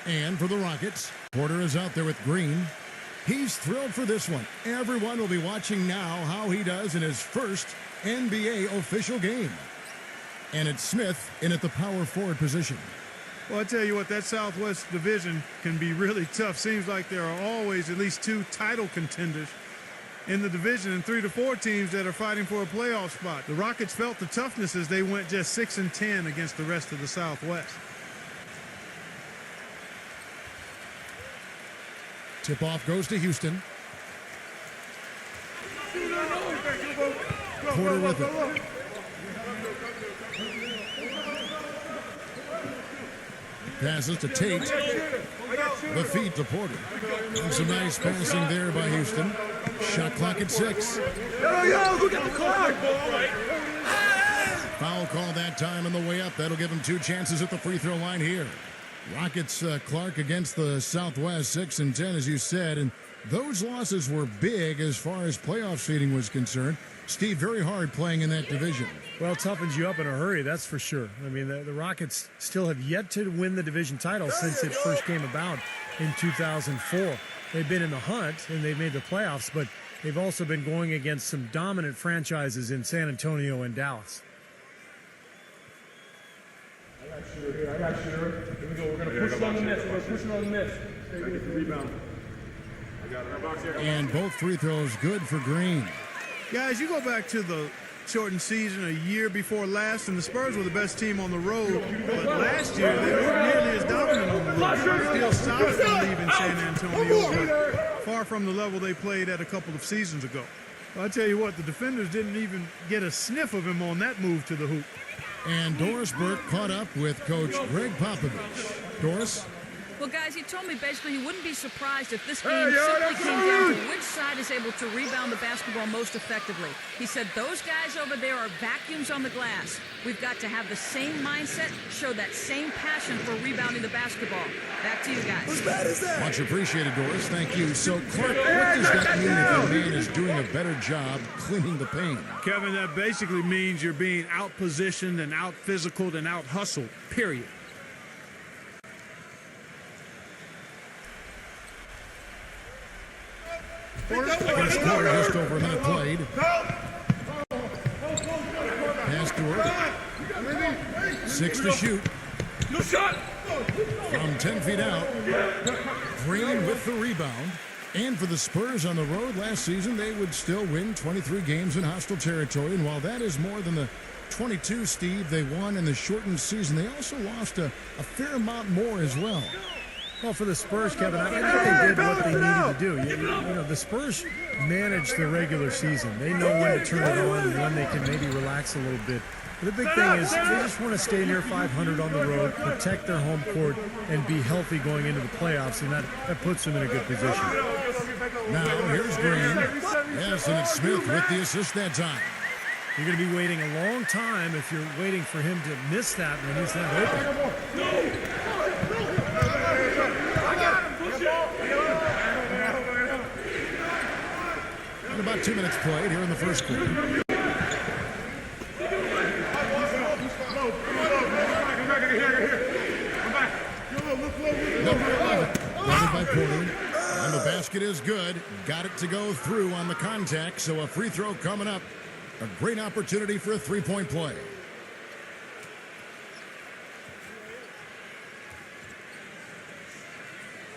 And for the Rockets, Porter is out there with Green. He's thrilled for this one. Everyone will be watching now how he does in his first NBA official game. And it's Smith in at the power forward position. Well, I tell you what, that Southwest Division can be really tough. Seems like there are always at least 2 title contenders in the division and 3 to 4 teams that are fighting for a playoff spot. The Rockets felt the toughness as they went just 6-10 against the rest of the Southwest. Tip-off goes to Houston. Porter with it. Passes to Tate. The feed to Porter. And some nice passing there by Houston. Shot clock at 6. Who got the clock? Foul call that time on the way up. That'll give him 2 chances at the free throw line here. Rockets, Clark, against the Southwest, 6-10, as you said, and those losses were big as far as playoff seeding was concerned. Steve, very hard playing in that division. Well, it toughens you up in a hurry, that's for sure. I mean, the Rockets still have yet to win the division title since it first came about in 2004. They've been in the hunt, and they've made the playoffs, but they've also been going against some dominant franchises in San Antonio and Dallas. I got shooter. Here we go. We're going to push it on the miss. We're going to push it on the miss. Rebound. And both free throws good for Green. Guys, you go back to the shortened season a year before last, and the Spurs were the best team on the road. But last year, they weren't nearly as dominant on the road. Still solid to leave in San Antonio, but far from the level they played at a couple of seasons ago. Well, I'll tell you what, the defenders didn't even get a sniff of him on that move to the hoop. And Doris Burke caught up with Coach Greg Popovich. Doris? Well, guys, he told me basically he wouldn't be surprised if this game simply came down to which side is able to rebound the basketball most effectively. He said those guys over there are vacuums on the glass. We've got to have the same mindset, show that same passion for rebounding the basketball. Back to you guys. Whose bad is that? Much appreciated, Doris. Thank you. So, Clark, what does that mean if a man is doing a better job cleaning the paint? Kevin, that basically means you're being out-positioned and out-physicaled and out-hustled, period. First quarter, just over a minute played. Pass to her. 6 to shoot. No shot. From 10 feet out. Green with the rebound. And for the Spurs on the road last season, they would still win 23 games in hostile territory. And while that is more than the 22, Steve, they won in the shortened season, they also lost a fair amount more as well. Well, for the Spurs, Kevin, I think they did what they needed to do. You know, the Spurs manage the regular season. They know when to turn it on and when they can maybe relax a little bit. But the big thing is they just want to stay near 500 on the road, protect their home court, and be healthy going into the playoffs, and that puts them in a good position. Now, here's Green. Yes, and it's Smith with the assist that time. You're going to be waiting a long time if you're waiting for him to miss that when he's not open. And about 2 minutes played here in the first quarter. Number 11, guarded by Porter. And the basket is good. Got it to go through on the contact, so a free throw coming up. A great opportunity for a three-point play.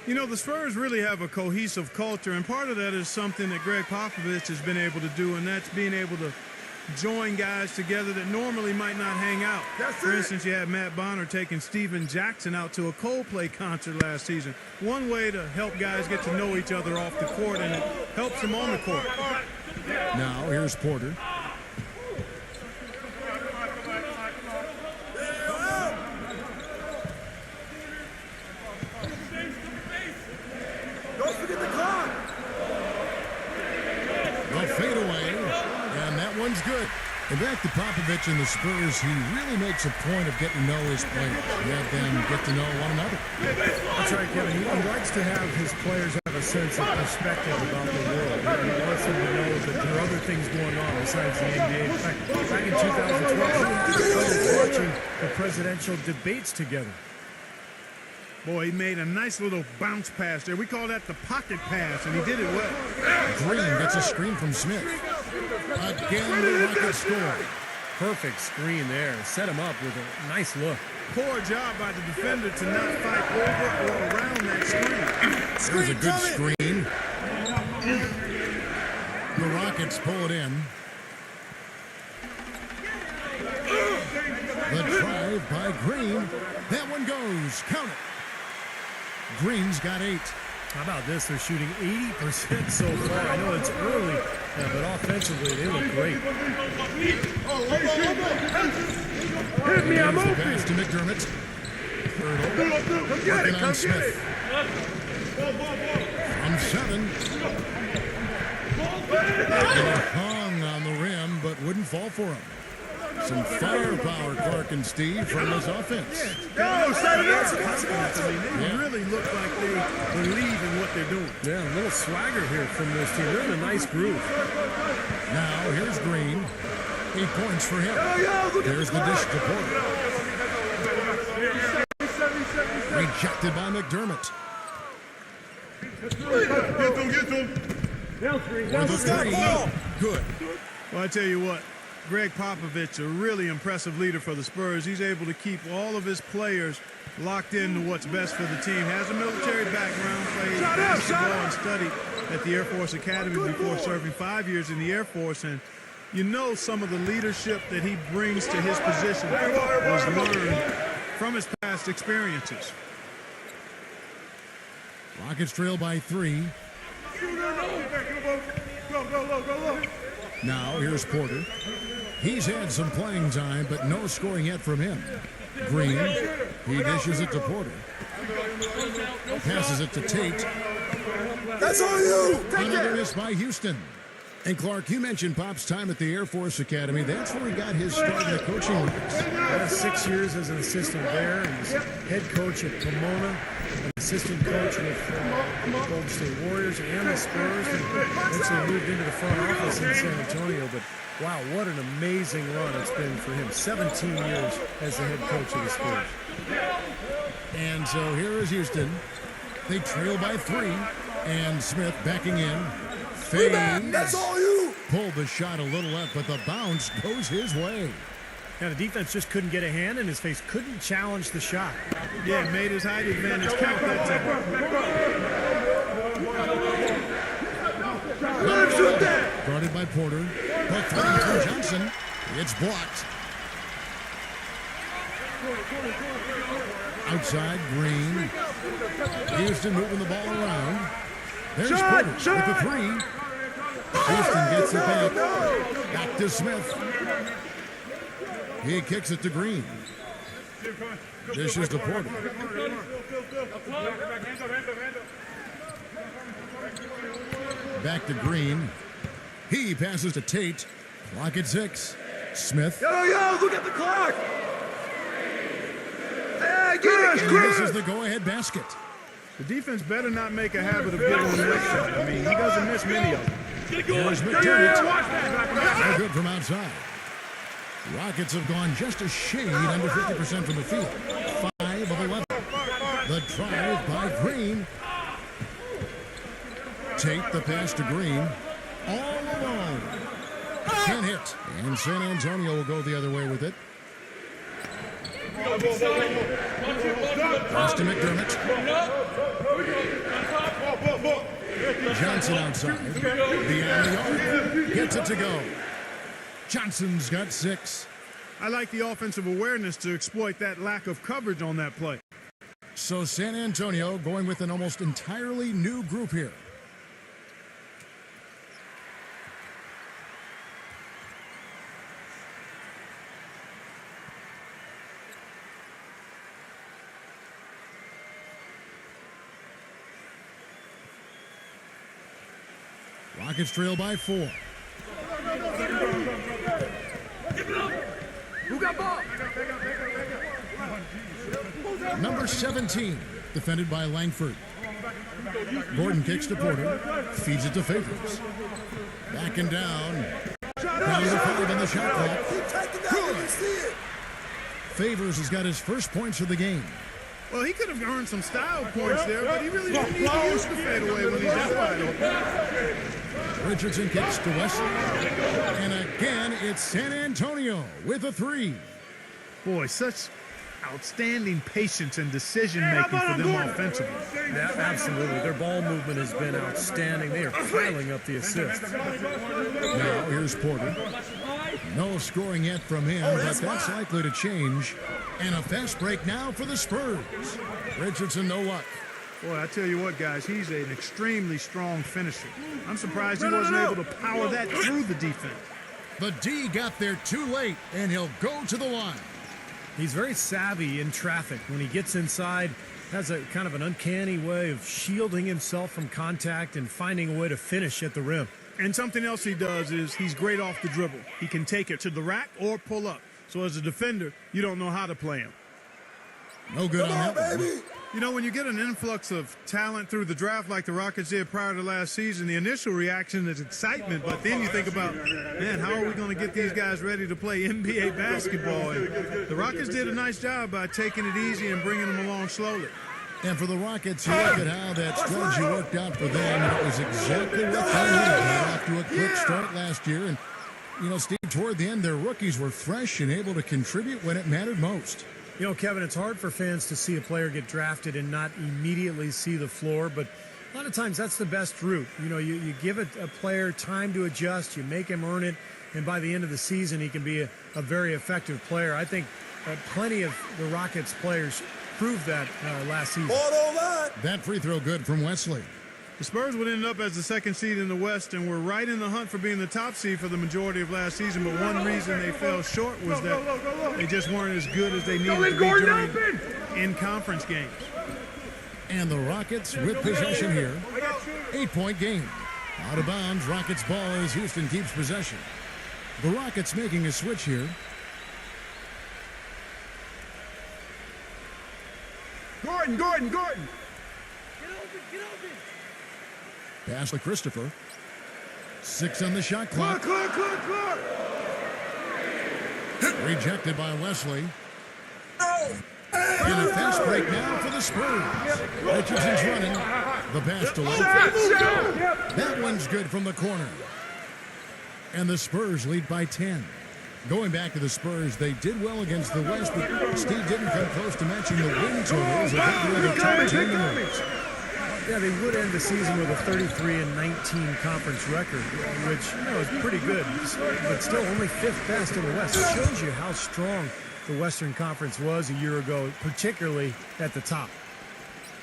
You know, the Spurs really have a cohesive culture, and part of that is something that Greg Popovich has been able to do, and that's being able to join guys together that normally might not hang out. For instance, you had Matt Bonner taking Steven Jackson out to a Coldplay concert last season. One way to help guys get to know each other off the court, and it helps them on the court. Now, here's Porter. Fade away, and that one's good. And back to Popovich and the Spurs, he really makes a point of getting to know his players. Let them get to know one another. That's right, Kevin. He likes to have his players have a sense of perspective about the world. He wants them to know that there are other things going on besides the NBA. In fact, back in 2012, he was watching the presidential debates together. Boy, he made a nice little bounce pass there. We call that the pocket pass, and he did it well. Green gets a screen from Smith. Again, the Rockets score. Perfect screen there. Set him up with a nice look. Poor job by the defender to not fight over or around that screen. There's a good screen. The Rockets pull it in. The drive by Green. That one goes. Count it. Green's got 8. How about this? They're shooting 80% so far. I know it's early, but offensively they look great. Hit me, I'm Here's the open. pass to McDermott. Working on Smith. From 7. They hung on the rim, but wouldn't fall for him. Some firepower, Clark and Steve, from this offense. Go, they really look like they believe in what they're doing. Yeah, a little swagger here from this team. They're in a nice groove. Now, here's Green. 8 points for him. There's the dish to Porter. Rejected by McDermott. Get them. For the 3. Good. Well, I tell you what, Greg Popovich, a really impressive leader for the Spurs. He's able to keep all of his players locked into what's best for the team. Has a military background, played basketball and studied at the Air Force Academy before serving 5 years in the Air Force. And you know some of the leadership that he brings to his position was learned from his past experiences. Rockets trail by 3. Now, here's Porter. He's had some playing time, but no scoring yet from him. Green, he dishes it to Porter. Passes it to Tate. That's all you. Another miss by Houston. And Clark, you mentioned Pop's time at the Air Force Academy. That's where he got his start in the coaching ranks. 6 years as an assistant there. He's head coach at Pomona, an assistant coach with the Golden State Warriors and the Spurs, and eventually moved into the front office in San Antonio. But wow, what an amazing run it's been for him. 17 years as the head coach of the Spurs. And so here is Houston. They trail by 3. And Smith backing in. Fades. That's all you. Pulled the shot a little left, but the bounce goes his way. Now the defense just couldn't get a hand in his face, couldn't challenge the shot. Yeah, made his height advantage count that time. Guarded by Porter. The 3 from Johnson. It's blocked. Outside, Green. Houston moving the ball around. There's Porter with the 3. Houston gets it back. Back to Smith. He kicks it to Green. Dishes to Porter. Back to Green. He passes to Tate. Clock at 6. Smith. Yo, look at the clock. Hey, And this is the go-ahead basket. The defense better not make a habit of getting the next shot. I mean, he doesn't miss many of them. There's McDermott. No good from outside. Rockets have gone just a shade under 50% from the field. 5 of 11. The drive by Green. Take the pass to Green. All alone. Can't hit. And San Antonio will go the other way with it. Pass to McDermott. Johnson outside. Beyond the arc. Gets it to go. Johnson's got 6. I like the offensive awareness to exploit that lack of coverage on that play. So San Antonio going with an almost entirely new group here. Rockets trail by 4. Who got ball? Number 17, defended by Langford. Gordon kicks to Porter, feeds it to Favors. Back and down. Down to 5 on the shot clock. Good. Favors has got his first points of the game. Well, he could have earned some style points there, but he really didn't need to use the fadeaway when he's that wide open. Richardson kicks to Wesley. And again, it's San Antonio with a three. Boy, such outstanding patience and decision-making for them offensively. Yeah, absolutely. Their ball movement has been outstanding. They are piling up the assists. Now here's Porter. No scoring yet from him, but that's likely to change. And a fast break now for the Spurs. Richardson, no luck. Boy, I tell you what, guys, he's an extremely strong finisher. I'm surprised he wasn't able to power that through the defense. The D got there too late, and he'll go to the line. He's very savvy in traffic. When he gets inside, has a kind of an uncanny way of shielding himself from contact and finding a way to finish at the rim. And something else he does is he's great off the dribble. He can take it to the rack or pull up. So as a defender, you don't know how to play him. No good on that one. You know, when you get an influx of talent through the draft like the Rockets did prior to last season, the initial reaction is excitement, but then you think about, man, how are we going to get these guys ready to play NBA basketball? And the Rockets did a nice job by taking it easy and bringing them along slowly. And for the Rockets, you look at how that strategy worked out for them, and it was exactly what they needed. Got off to a quick start last year, and, you know, Steve, toward the end, their rookies were fresh and able to contribute when it mattered most. You know, Kevin, it's hard for fans to see a player get drafted and not immediately see the floor, but a lot of times that's the best route. You know, you give a player time to adjust, you make him earn it, and by the end of the season, he can be a very effective player. I think plenty of the Rockets players proved that last season. That free throw good from Wesley. The Spurs would end up as the second seed in the West and were right in the hunt for being the top seed for the majority of last season, but one reason they fell short was that they just weren't as good as they needed to be during in-conference games. And the Rockets with possession here. 8-point game. Out of bounds, Rockets ball as Houston keeps possession. The Rockets making a switch here. Gordon. Pass to Christopher. 6 on the shot clock. Clark. Rejected by Wesley. And a fast break now for the Spurs. Richardson's running. The pass to Lowe. That one's good from the corner. And the Spurs lead by 10. Going back to the Spurs, they did well against the West, but Steve didn't come close to matching the win totals of every other top team in the West. Yeah, they would end the season with a 33-19 conference record, which, you know, is pretty good, but still only 5th best in the West. It shows you how strong the Western Conference was a year ago, particularly at the top.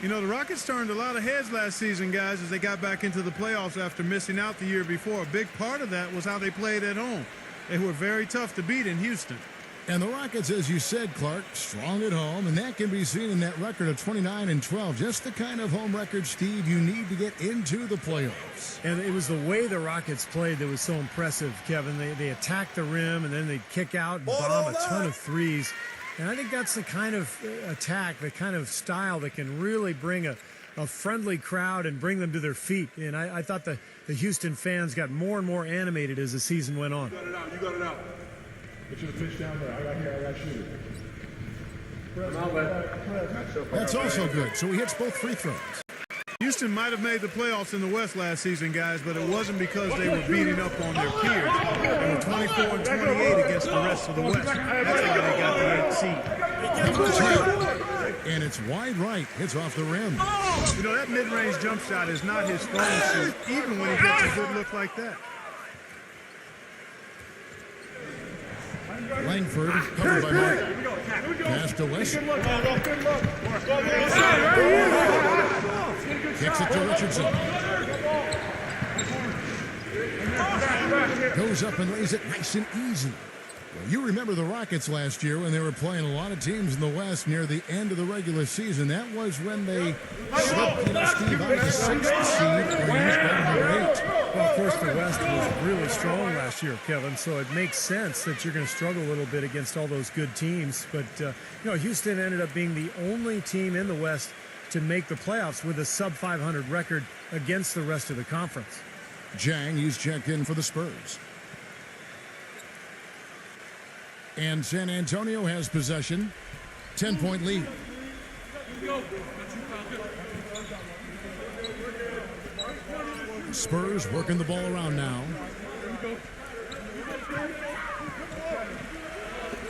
You know, the Rockets turned a lot of heads last season, guys, as they got back into the playoffs after missing out the year before. A big part of that was how they played at home. They were very tough to beat in Houston. And the Rockets, as you said, Clark, strong at home, and that can be seen in that record of 29-12. Just the kind of home record, Steve, you need to get into the playoffs. And it was the way the Rockets played that was so impressive, Kevin. They attack the rim, and then they kick out and bomb a ton of threes. And I think that's the kind of attack, the kind of style that can really bring a friendly crowd and bring them to their feet. And I thought the Houston fans got more and more animated as the season went on. You got it out. Get you the pitch down there. I got shoot. That's also good. So he hits both free throws. Houston might have made the playoffs in the West last season, guys, but it wasn't because they were beating up on their peers. They were 24-28 against the rest of the West. That's why they got the 8th seed. And it's wide right. Hits off the rim. You know, that mid-range jump shot is not his strong suit, even when he gets a good look like that. Langford covered by Mark. Pass to West. Kicks it to Richardson. Goes up and lays it nice and easy. Well, you remember the Rockets last year when they were playing a lot of teams in the West near the end of the regular season. That was when they slipped, Steve, out of the 6th seed or used by number 8. Well, of course, the West was really strong last year, Kevin, so it makes sense that you're going to struggle a little bit against all those good teams. But, you know, Houston ended up being the only team in the West to make the playoffs with a sub-500 record against the rest of the conference. Jang, he's checked in for the Spurs. And San Antonio has possession. 10-point lead. Spurs working the ball around now.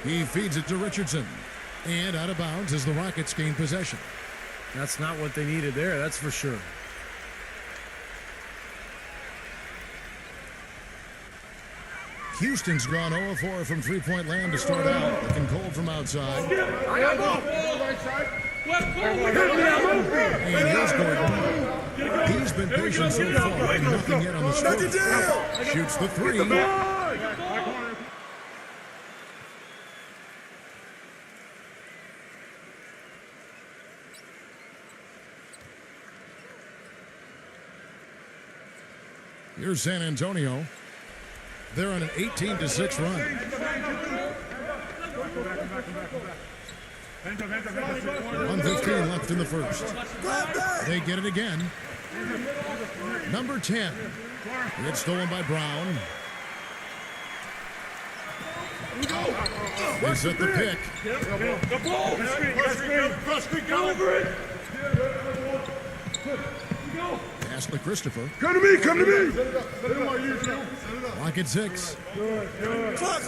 He feeds it to Richardson. And out of bounds as the Rockets gain possession. That's not what they needed there, that's for sure. Houston's gone 0-4 from three-point land to start out. Looking cold from outside. And here's Gordon. He's been patient so far, and nothing yet on the score. Shoots the three. Here's San Antonio. They're on an 18-6 run. 1:15 left in the first. They get it again. Number 10. It's stolen by Brown. They set the pick. Pass to Christopher. Come to me, come to me. Lock at 6. Clock.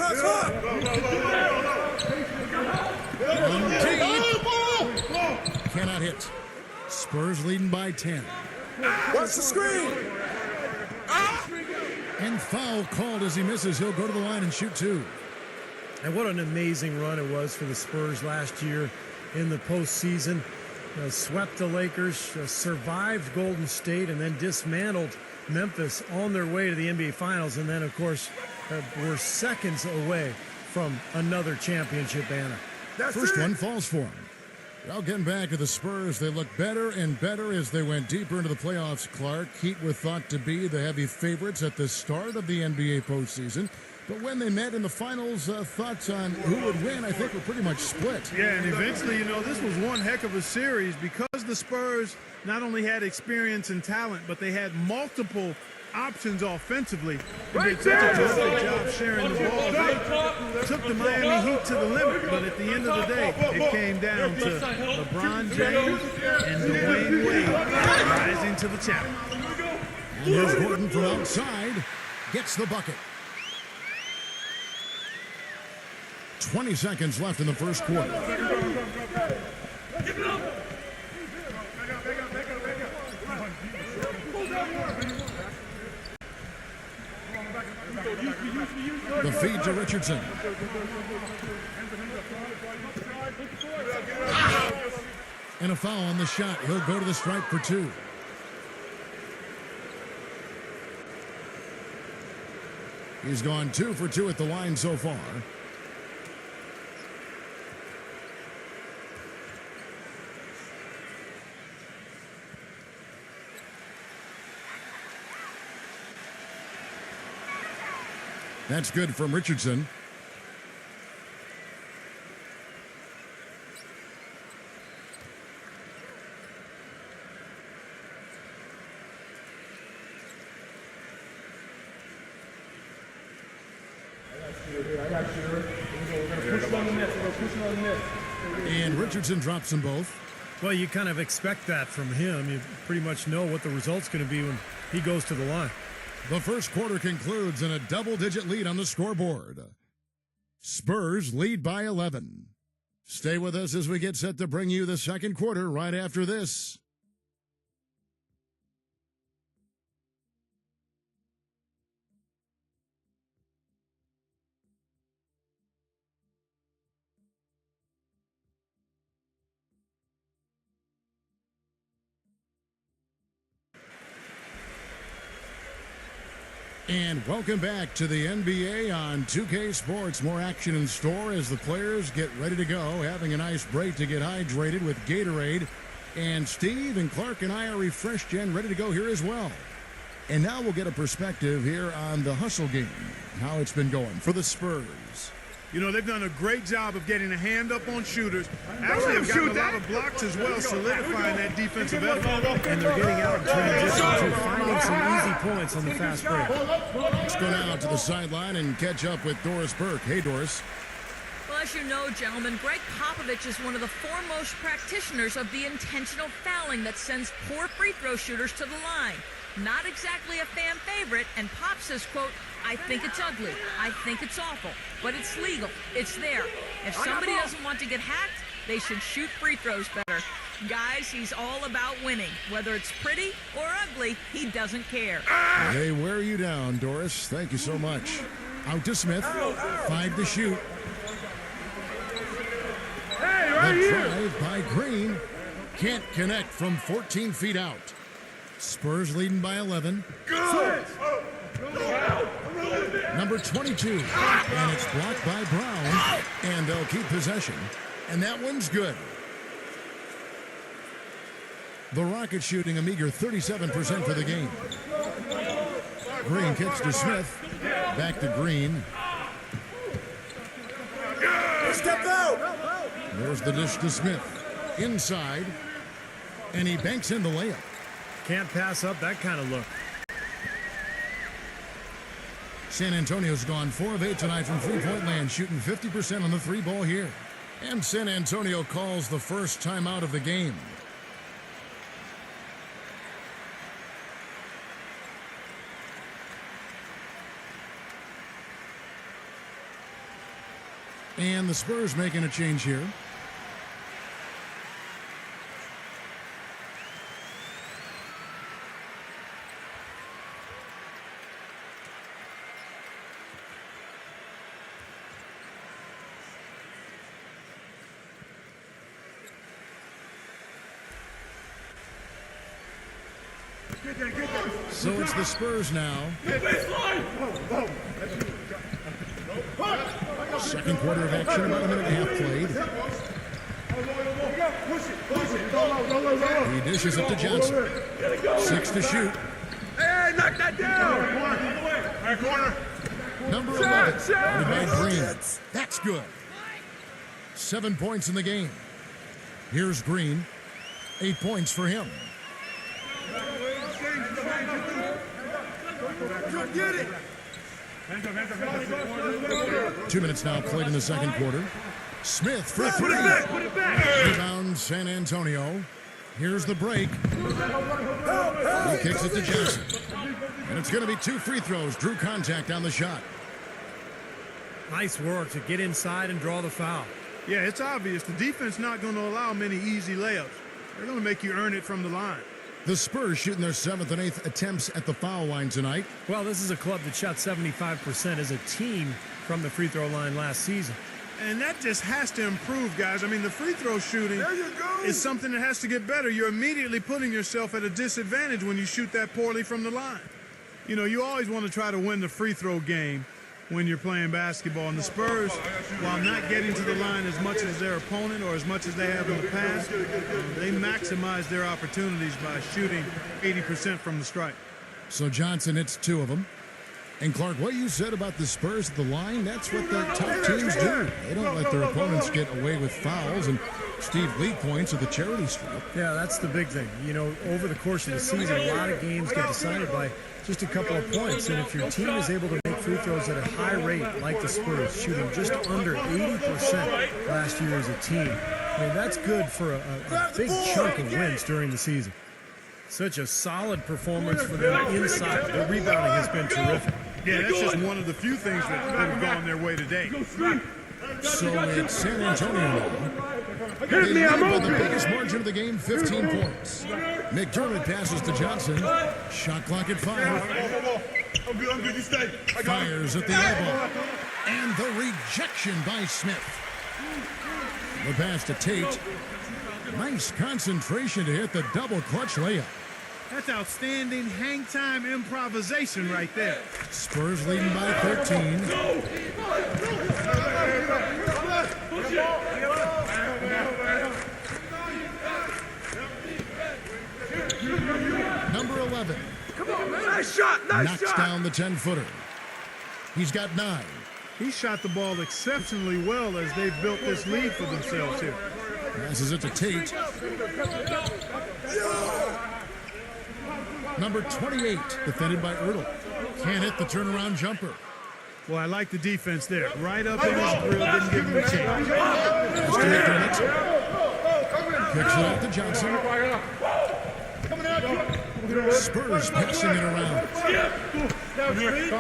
Cannot hit. Spurs leading by 10. Watch the screen. And foul called as he misses. He'll go to the line and shoot 2. And what an amazing run it was for the Spurs last year in the postseason. Swept the Lakers, survived Golden State, and then dismantled Memphis on their way to the NBA Finals. And then, of course, were seconds away from another championship banner. First one falls for him. Well, getting back to the Spurs, they look better and better as they went deeper into the playoffs, Clark. Heat were thought to be the heavy favorites at the start of the NBA postseason. But when they met in the finals, thoughts on who would win, I think, were pretty much split. Yeah, and eventually, this was one heck of a series because the Spurs not only had experience and talent, but they had multiple options offensively. They did such a terrific job sharing the ball. They took the Miami Heat to the limit, but at the end of the day, it came down to LeBron James and Dwayne Wade rising to the challenge. And here's Gordon from outside, gets the bucket. 20 seconds left in the first quarter. The feed to Richardson. And a foul on the shot. He'll go to the stripe for 2. He's gone 2 for 2 at the line so far. That's good from Richardson. And Richardson drops them both. Well, you kind of expect that from him. You pretty much know what the result's going to be when he goes to the line. The first quarter concludes in a double-digit lead on the scoreboard. Spurs lead by 11. Stay with us as we get set to bring you the second quarter right after this. And welcome back to the NBA on 2K Sports. More action in store as the players get ready to go, having a nice break to get hydrated with Gatorade. And Steve and Clark and I are refreshed and ready to go here as well. And now we'll get a perspective here on the hustle game, how it's been going for the Spurs. They've done a great job of getting a hand up on shooters. Actually, have gotten a lot of blocks as well, solidifying that defensive effort. And they're getting out in transition to finding some easy points on the fast break. Let's go now to the sideline and catch up with Doris Burke. Hey, Doris. Well, as you know, gentlemen, Greg Popovich is one of the foremost practitioners of the intentional fouling that sends poor free throw shooters to the line. Not exactly a fan favorite, and Pop says, quote, I think it's ugly, I think it's awful, but it's legal, it's there. If somebody doesn't want to get hacked, they should shoot free throws better. Guys, he's all about winning. Whether it's pretty or ugly, he doesn't care. They wear you down, Doris. Thank you so much. Out to Smith. 5 to shoot. Hey, right The here. drive by Green. Can't connect from 14 feet out. Spurs leading by 11. Good. Number 22. And it's blocked by Brown. And they'll keep possession. And that one's good. The Rockets shooting a meager 37% for the game. Green kicks to Smith. Back to Green. Step out. There's the dish to Smith. Inside. And he banks in the layup. Can't pass up that kind of look. San Antonio's gone 4 of 8 tonight from three-point land, shooting 50% on the three ball here. And San Antonio calls the first timeout of the game. And the Spurs making a change here. So it's the Spurs now. Second quarter of action, about a minute and a half played. He dishes it to Johnson. 6 to shoot. Hey, knock that down. Right corner. Number 11. Guarded by Green. That's good. 7 points in the game. Here's Green. 8 points for him. Get it. 2 minutes now played in the second quarter. Smith for Put three. it back. Put it back. Rebound San Antonio. Here's the break. He kicks it to Johnson. And it's going to be 2 free throws. Drew contact on the shot. Nice work to get inside and draw the foul. Yeah, it's obvious. The defense not going to allow many easy layups. They're going to make you earn it from the line. The Spurs shooting their 7th and 8th attempts at the foul line tonight. Well, this is a club that shot 75% as a team from the free throw line last season. And that just has to improve, guys. I mean, the free throw shooting is something that has to get better. You're immediately putting yourself at a disadvantage when you shoot that poorly from the line. You know, you always want to try to win the free throw game when you're playing basketball. And the Spurs, while not getting to the line as much as their opponent or as much as they have in the past, they maximize their opportunities by shooting 80% from the stripe. So Johnson hits 2 of them. And Clark, what you said about the Spurs at the line, that's what the top teams do. They don't let their opponents get away with fouls and Steve lead points at the charity stripe. Yeah, that's the big thing. You know, over the course of the season, a lot of games get decided by just a couple of points. And if your team is able to make free throws at a high rate, like the Spurs, shooting just under 80% last year as a team, I mean, that's good for a big chunk of wins during the season. Such a solid performance for them inside. The rebounding has been terrific. Yeah, that's just one of the few things that have gone their way today. So it's San Antonio now. They lead by the biggest margin of the game, 15 points. McDermott passes to Johnson. Shot clock at 5. I'm good. You stay. Fires at the elbow. And the rejection by Smith. The pass to Tate. Nice concentration to hit the double clutch layup. That's outstanding hang time improvisation right there. Spurs leading by 13. Number 11. Come on, man. Nice shot. Knocks down the 10-footer. He's got 9. He shot the ball exceptionally well as they've built this lead for themselves here. Passes it to Tate. Number 28, defended by Ertl. Can't hit the turnaround jumper. Well, I like the defense there. Right up in his grill, didn't give him a chance. Pass to McDermott. Kicks it off to Johnson. Spurs passing it around. Number 11.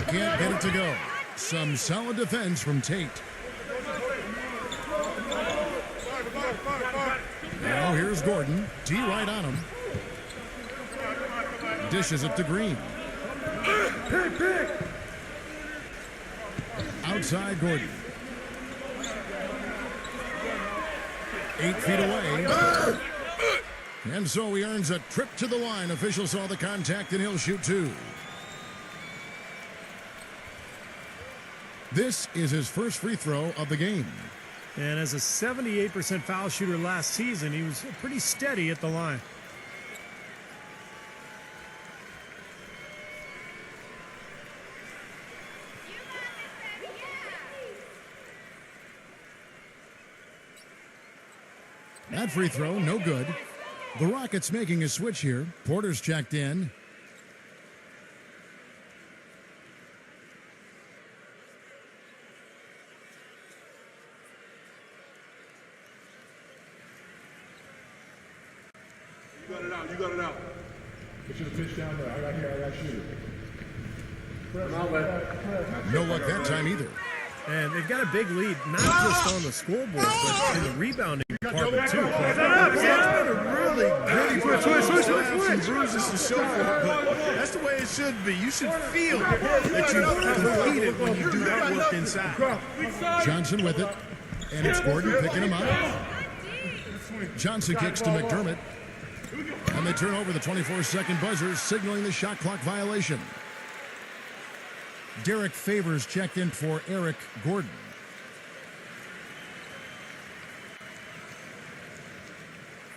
Can't get it to go. Some solid defense from Tate. Now here's Gordon. D right on him. Dishes it to Green. Outside Gordon. 8 feet away. And so he earns a trip to the line. Official saw the contact and he'll shoot 2. This is his first free throw of the game. And as a 78% foul shooter last season, he was pretty steady at the line. That free throw, no good. The Rockets making a switch here. Porter's checked in. You got it out. You got it out. Get you the pitch down there. I got here. I got you. No luck that time either. And they've got a big lead, not just on the scoreboard, but in the rebounding department, too. It's been a really gritty performance. Some bruises to show for it, but that's the way it should be. You should feel that you've competed when you do that work inside. Johnson with it. And it's Gordon picking him up. Johnson kicks to McDermott. And they turn over the 24-second buzzer, signaling the shot clock violation. Derek Favors checked in for Eric Gordon.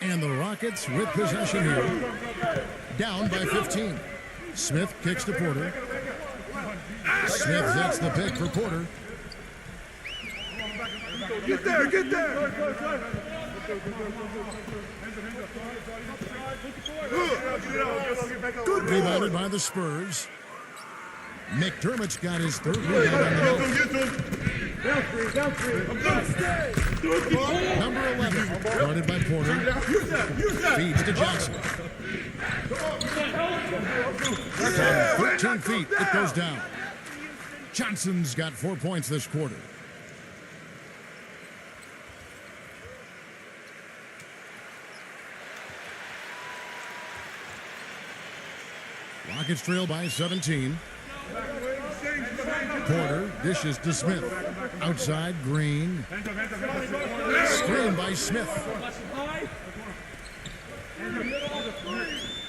And the Rockets with possession here. Down by 15. Smith kicks to Porter. Smith sets the pick for Porter. Get there. Get there. Rebounded by the Spurs. McDermott's got his third rebound on the night. Number 11, guarded by Porter. Feeds to Johnson. From 13 feet, it goes down. Johnson's got 4 points this quarter. Rockets trail by 17. Porter dishes to Smith. Outside, Green. Screen by Smith.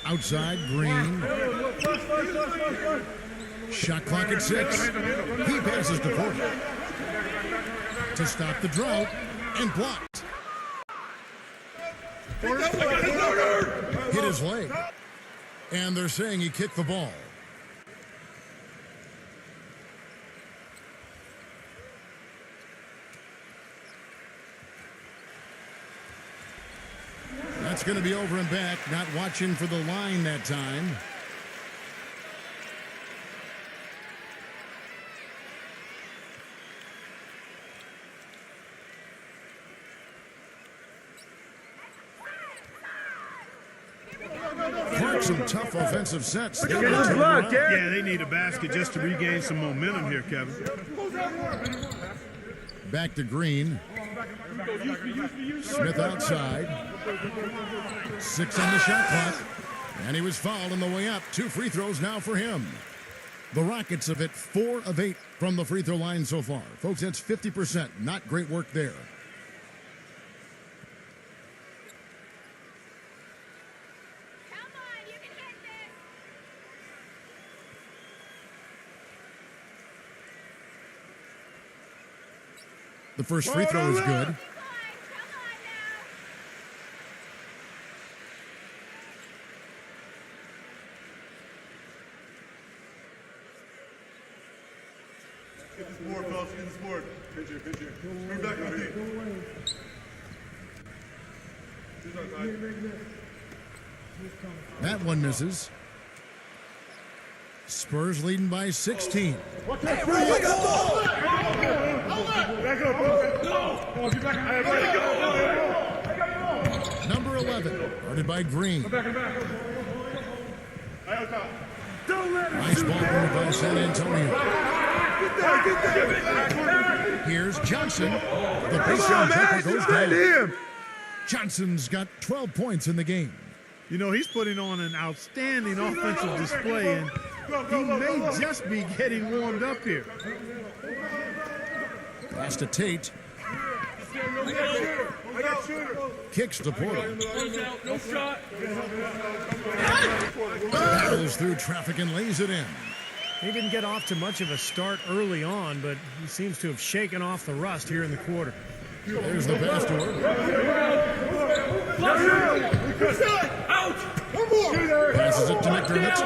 Outside, Green. Shot clock at 6. He passes to Porter. To stop the drought and blocked. Hit his leg. And they're saying he kicked the ball. That's going to be over and back. Not watching for the line that time. Some tough offensive sets. Yeah, they need a basket just to regain some momentum here, Kevin. Back to Green. Smith outside. 6 on the shot clock. And he was fouled on the way up. 2 free throws now for him. The Rockets have hit 4 of 8 from the free throw line so far. Folks, that's 50%. Not great work there. The first free throw is good. Get this board, fellas. Get this board. Pitch here. Screen back on me. That one misses. Spurs leading by 16. Number 11, guarded by Green. Nice ball moved by San Antonio. Here's Johnson. The baseline jumper goes down. Johnson's got 12 points in the game. You know, he's putting on an outstanding offensive display, and he may just be getting warmed up here. Pass to Tate. Kicks to Porter. Battles through traffic and lays it in. He didn't get off to much of a start early on, but he seems to have shaken off the rust here in the quarter. There's the pass to her. Passes it to McDermott.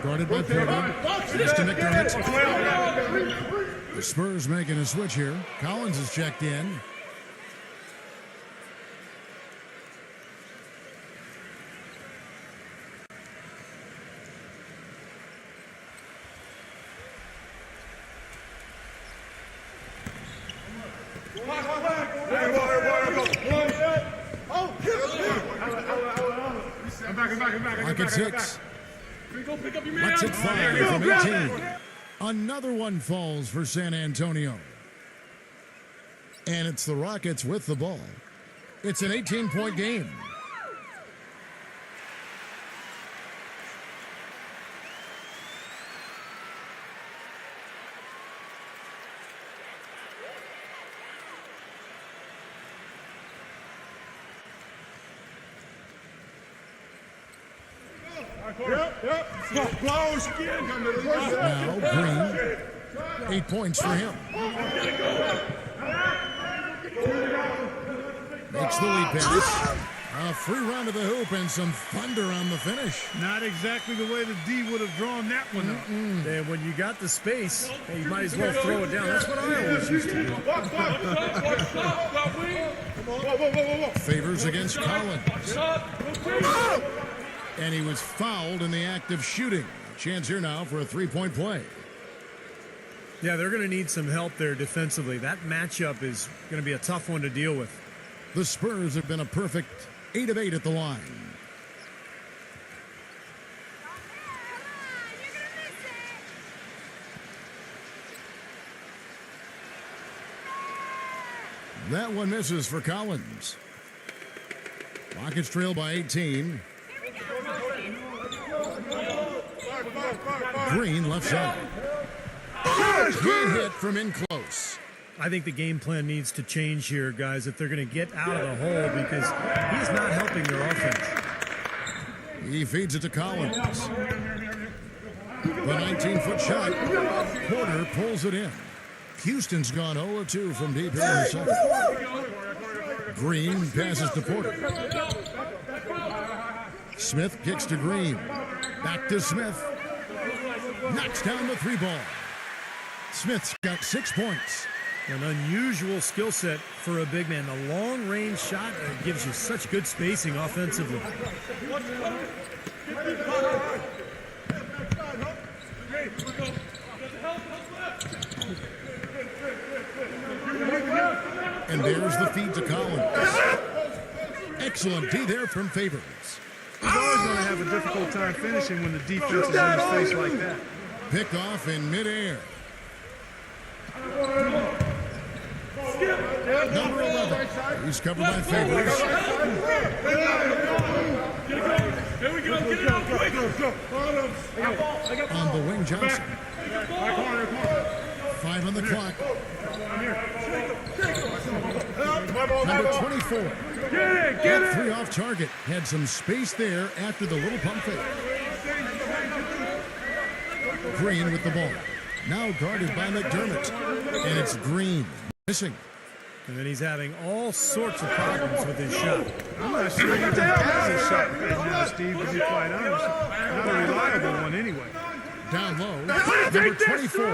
Guarded by Porter. Pass to McDermott. The Spurs making a switch here. Collins is checked in. Clock at 6. Lets it fly from 18. Another one falls for San Antonio. And it's the Rockets with the ball. It's an 18-point game. Now Green, 8 points for him. Makes the lead pass. A free run to the hoop and some thunder on the finish. Not exactly the way the D would have drawn that one up. And when you got the space, hey, you might as well throw it down. That's what I always used to do. Favors against Collins. And he was fouled in the act of shooting. Chance here now for a three-point play. Yeah, they're going to need some help there defensively. That matchup is going to be a tough one to deal with. The Spurs have been a perfect 8 of 8 at the line. That one misses for Collins. Rockets trail by 18. Green left side. Good hit from in close. I think the game plan needs to change here, guys, if they're going to get out of the hole, because he's not helping their offense. He feeds it to Collins. The 19-foot shot. Porter pulls it in. Houston's gone 0 of 2 from deep in the second. Green passes to Porter. Smith kicks to Green. Back to Smith. Knocks down the three ball. Smith's got 6 points. An unusual skill set for a big man. The long-range shot gives you such good spacing offensively. And there's the feed to Collins. Excellent D there from Favors. He's always going to have a difficult time finishing when the defense is in his face like that. Picked off in midair. Number 11. He's covered by Favors. On the wing, Johnson. 5 on the clock. Number 24. Got 3 off target. Had some space there after the little pump fake. Green with the ball. Now guarded by McDermott. And it's Green. Missing. And then he's having all sorts of problems with his shot. I'm not sure he even has a shot right now, Steve, to be quite honest. Not a reliable one anyway. Down low. Number 24.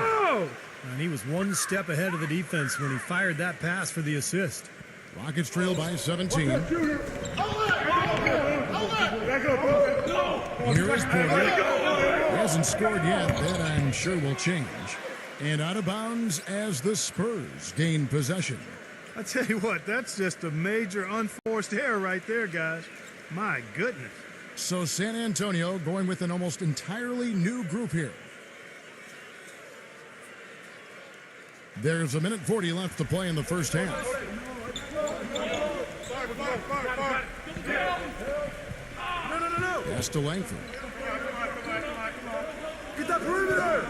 And he was one step ahead of the defense when he fired that pass for the assist. Rockets trail by 17. Here is Porter. Hasn't scored yet. That I'm sure will change. And out of bounds as the Spurs gain possession. I tell you what, that's just a major unforced error right there, guys. My goodness. So San Antonio going with an almost entirely new group here. There's 1:40 left to play in the first half. Pass to Langford. Get that perimeter!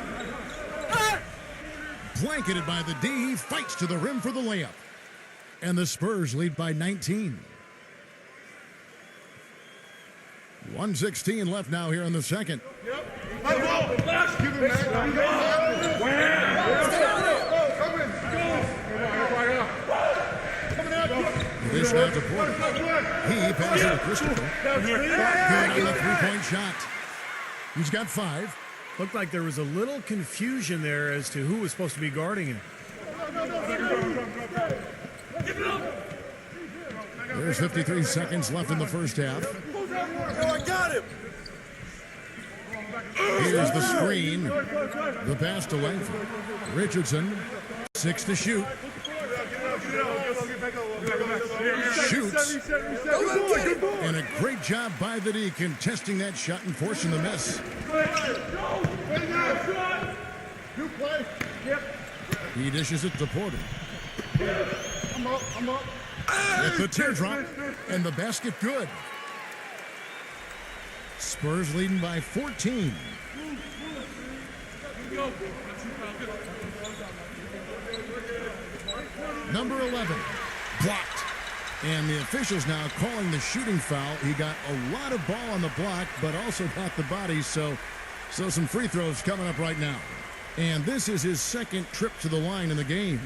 Blanketed by the D, he fights to the rim for the layup. And the Spurs lead by 19. 1:16 left now here in the second. This now to Porter. He passes to Christopher. Good on the three-point shot. He's got 5. Looked like there was a little confusion there as to who was supposed to be guarding him. There's 53 seconds left in the first half. I got him! Here's the screen. The pass to Langford. Richardson, 6 to shoot. Shoots. And a great job by the D contesting that shot and forcing the miss. He dishes it to Porter. I'm up. With the teardrop and the basket good. Spurs leading by 14. Number 11, blocked. And the officials now calling the shooting foul. He got a lot of ball on the block, but also got the body, so some free throws coming up right now. And this is his second trip to the line in the game.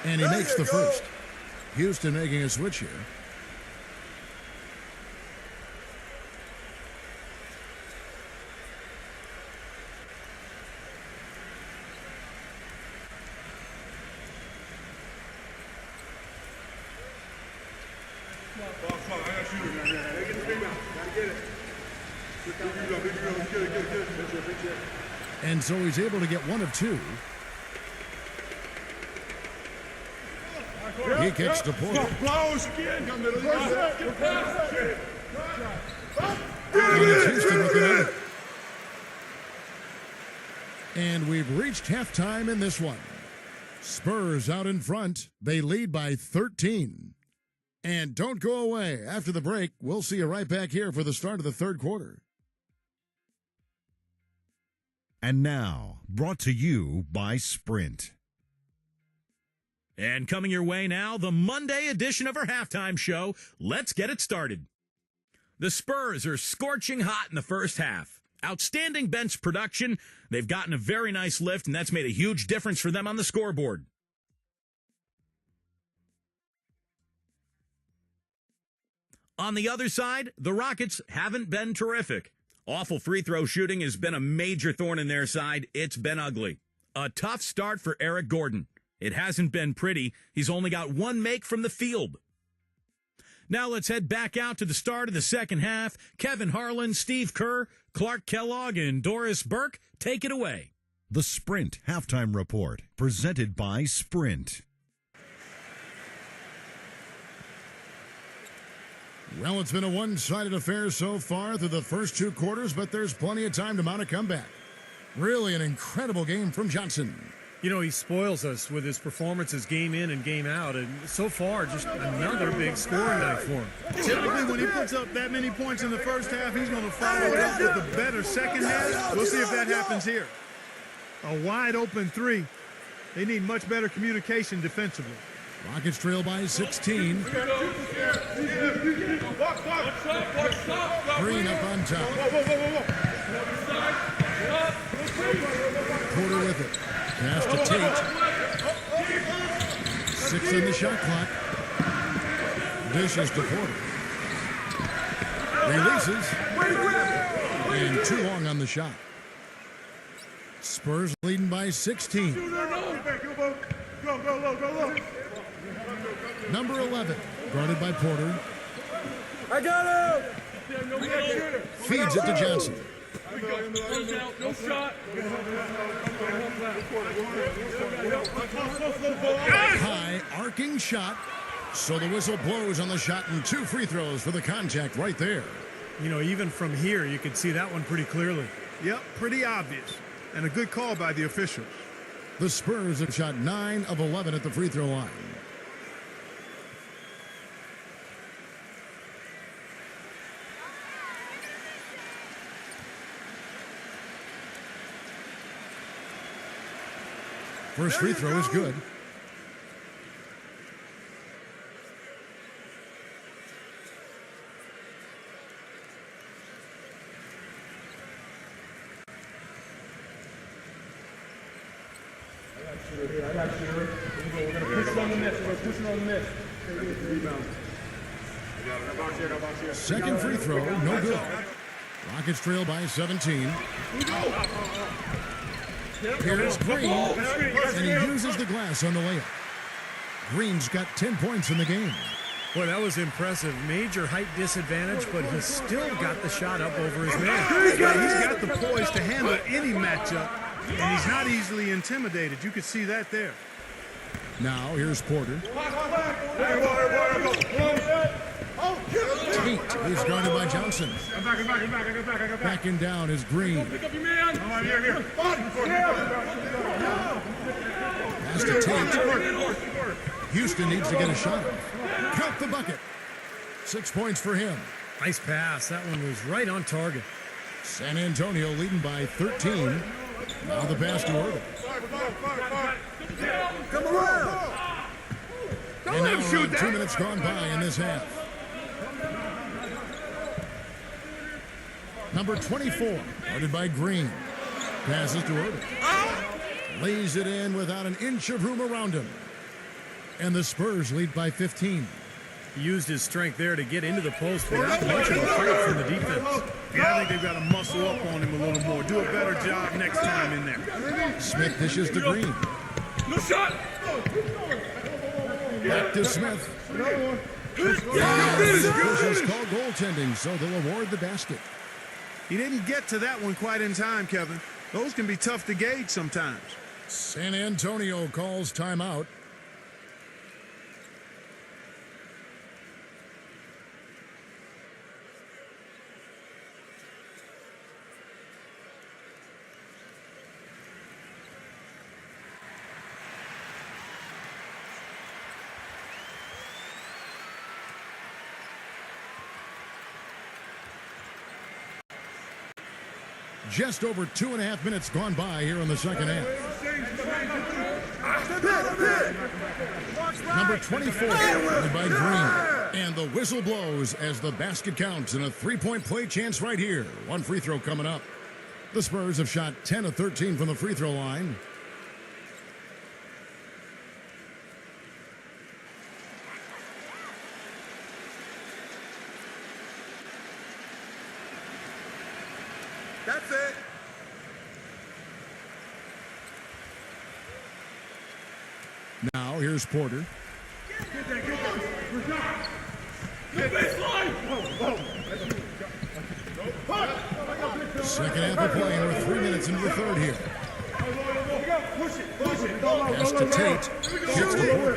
And he makes the first. Houston making a switch here. And so he's able to get 1 of 2. He kicks to Porter. And it's Houston with another. And we've reached halftime in this one. Spurs out in front. They lead by 13. And don't go away. After the break, we'll see you right back here for the start of the third quarter. And now, brought to you by Sprint. And coming your way now, the Monday edition of our halftime show. Let's get it started. The Spurs are scorching hot in the first half. Outstanding bench production. They've gotten a very nice lift, and that's made a huge difference for them on the scoreboard. On the other side, the Rockets haven't been terrific. Awful free throw shooting has been a major thorn in their side. It's been ugly. A tough start for Eric Gordon. It hasn't been pretty. He's only got 1 make from the field. Now let's head back out to the start of the second half. Kevin Harlan, Steve Kerr, Clark Kellogg, and Doris Burke, take it away. The Sprint Halftime Report, presented by Sprint. Well, it's been a one-sided affair so far through the first 2 quarters, but there's plenty of time to mount a comeback. Really an incredible game from Johnson. You know, he spoils us with his performances game in and game out, and so far, just another big scoring night for him. Typically, when he puts up that many points in the first half, he's going to follow it up with a better second half. We'll see if that happens here. A wide-open 3. They need much better communication defensively. Rockets trail by 16. Green up on top. Porter with it. Pass to Tate. 6 on the shot clock. Dishes to Porter. Releases. And too long on the shot. Spurs leading by 16. Number 11, guarded by Porter. I got him! Feeds it to Johnson. No shot. High arcing shot. So the whistle blows on the shot and 2 free throws for the contact right there. You know, even from here, you could see that one pretty clearly. Yep, pretty obvious. And a good call by the officials. The Spurs have shot 9 of 11 at the free throw line. First free throw is good. I got shooter. We're going to push it on the miss. We're going to push it on the miss. Second free throw, no good. Rockets trail by 17. Here's Green, and he uses the glass on the layup. Green's got 10 points in the game. Boy, that was impressive. Major height disadvantage, but he still got the shot up over his man. He's got the poise to handle any matchup, and he's not easily intimidated. You could see that there. Now, here's Porter. Tate is guarded by Johnson. Backing down is Green. Pass to Tate. Houston needs to get a shot. Count the bucket. 6 points for him. Nice pass. That one was right on target. San Antonio leading by 13. Now the pass to Irving. Come around. And now around 2 minutes gone by in this half. Number 24, guarded by Green. Passes to Irving. Lays it in without an inch of room around him. And the Spurs lead by 15. He used his strength there to get into the post without much of a fight from the defense. Yeah, I think they've got to muscle up on him a little more. Do a better job next time in there. Smith dishes to Green. No shot. Back to Smith. The officials call goaltending, so they'll award the basket. He didn't get to that one quite in time, Kevin. Those can be tough to gauge sometimes. San Antonio calls timeout. Just over 2.5 minutes gone by here in the second half. Number 24, led by Green. And the whistle blows as the basket counts and a 3-point play chance right here. One free throw coming up. The Spurs have shot 10 of 13 from the free throw line. That's it. Now, here's Porter. Second half of play, and we're 3 minutes into the third here. Pass to Tate. Gets to Porter.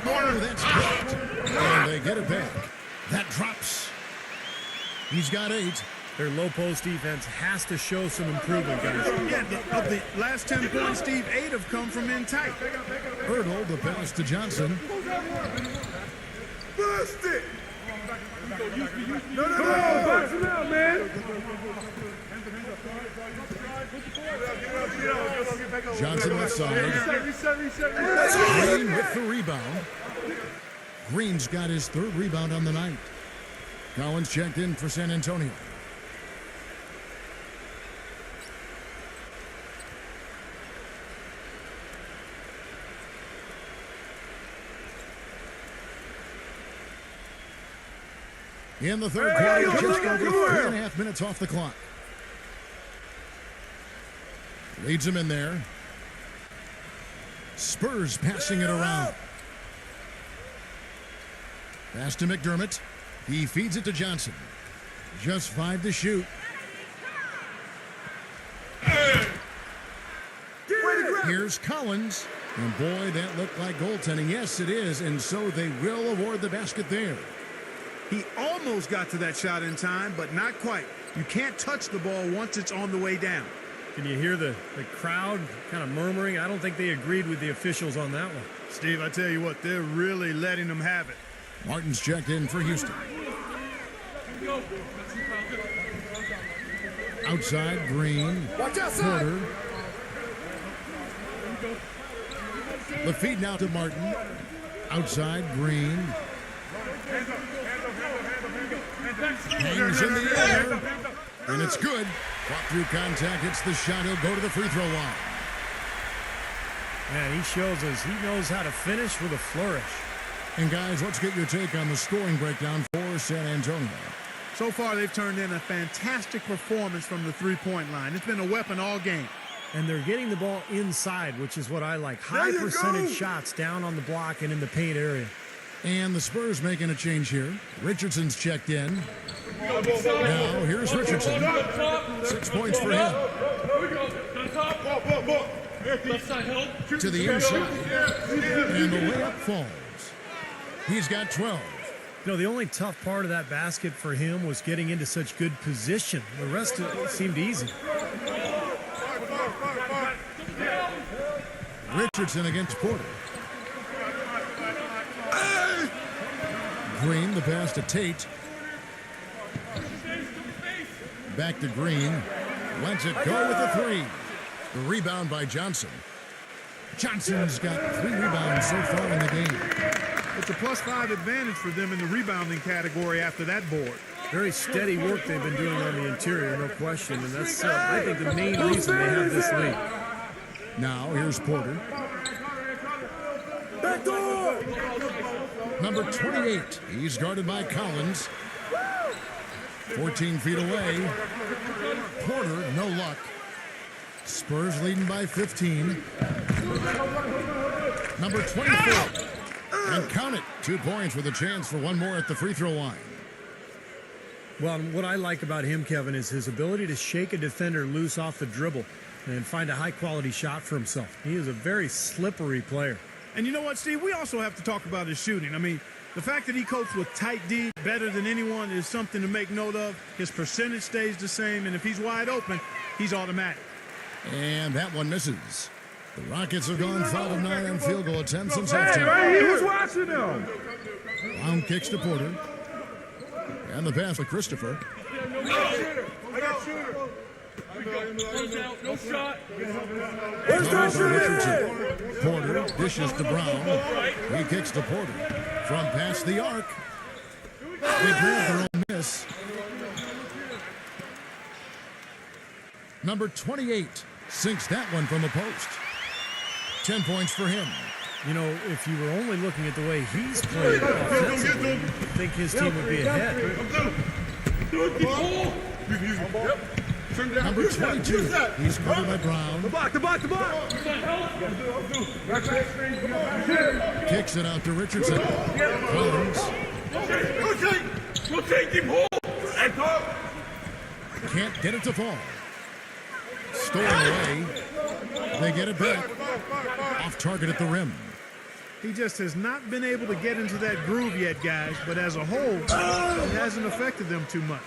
Oh, that's blocked. And they get it back. That drops. He's got 8. Their low post defense has to show some improvement, guys. Yeah, of the last 10 points, Steve, 8 have come from in tight. Hurdle, the pass to Johnson. Burst it. No. Box him out, man. Johnson left side. Green with the rebound. Green's got his 3rd rebound on the night. Collins checked in for San Antonio. In the third quarter, just over 3.5 minutes off the clock. Leads him in there. Spurs passing it around. Pass to McDermott. He feeds it to Johnson. Just 5 to shoot. Here's Collins. And boy, that looked like goaltending. Yes, it is. And so they will award the basket there. He almost got to that shot in time, but not quite. You can't touch the ball once it's on the way down. Can you hear the crowd kind of murmuring? I don't think they agreed with the officials on that one. Steve, I tell you what, they're really letting them have it. Martin's checked in for Houston. Outside, Green. Porter. The feed now to Martin. Outside, Green. Hangs in the air. And it's good. Caught through contact, hits the shot. He'll go to the free throw line. Man, he shows us he knows how to finish with a flourish. And guys, let's get your take on the scoring breakdown for San Antonio. So far, they've turned in a fantastic performance from the three-point line. It's been a weapon all game. And they're getting the ball inside, which is what I like. High percentage shots down on the block and in the paint area. And the Spurs making a change here. Richardson's checked in. Now, here's Richardson. 6 points for him. To the inside. And the layup falls. He's got 12. You know, the only tough part of that basket for him was getting into such good position. The rest of it seemed easy. Richardson against Porter. Green, the pass to Tate. Back to Green. Lets it go with the three. The rebound by Johnson. Johnson's got 3 rebounds so far in the game. It's a +5 advantage for them in the rebounding category after that board. Very steady work they've been doing on the interior, no question. And that's, I think, the main reason they have this lead. Now, here's Porter. Back door! Number 28. He's guarded by Collins. 14 feet away. Porter, no luck. Spurs leading by 15. Number 24. And count it. 2 points with a chance for one more at the free throw line. Well, what I like about him, Kevin, is his ability to shake a defender loose off the dribble and find a high-quality shot for himself. He is a very slippery player. And you know what, Steve? We also have to talk about his shooting. I mean, the fact that he copes with tight D better than anyone is something to make note of. His percentage stays the same, and if he's wide open, he's automatic. And that one misses. The Rockets have gone 5 of 9 on field goal attempts since halftime. Hey, who's watching them? Round kicks to Porter. And the pass to Christopher. No shot. Cover for Richardson. Porter dishes to Brown. He kicks to Porter. From past the arc. They grab their own miss. Number 28 sinks that one from the post. 10 points for him. You know, if you were only looking at the way he's played offensively, you'd think his team would be ahead. Number 22. He's covered by Brown. The block. Kicks it out to Richardson. Collins. Can't get it to fall. Stolen away. They get it back. Off target at the rim. He just has not been able to get into that groove yet, guys, but as a whole, it hasn't affected them too much.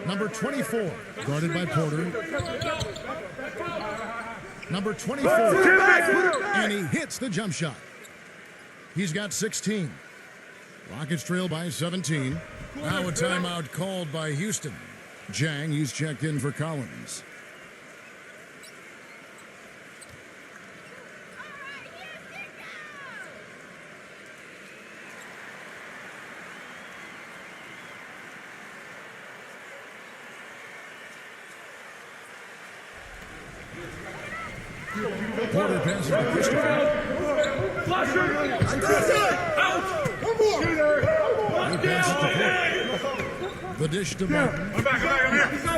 Number 24, guarded by Porter. Number 24, and he hits the jump shot. He's got 16. Rockets trail by 17. Now a timeout called by Houston. Jang, he's checked in for Collins. Porter passes to Christopher. He passes to Porter. The dish to Martin.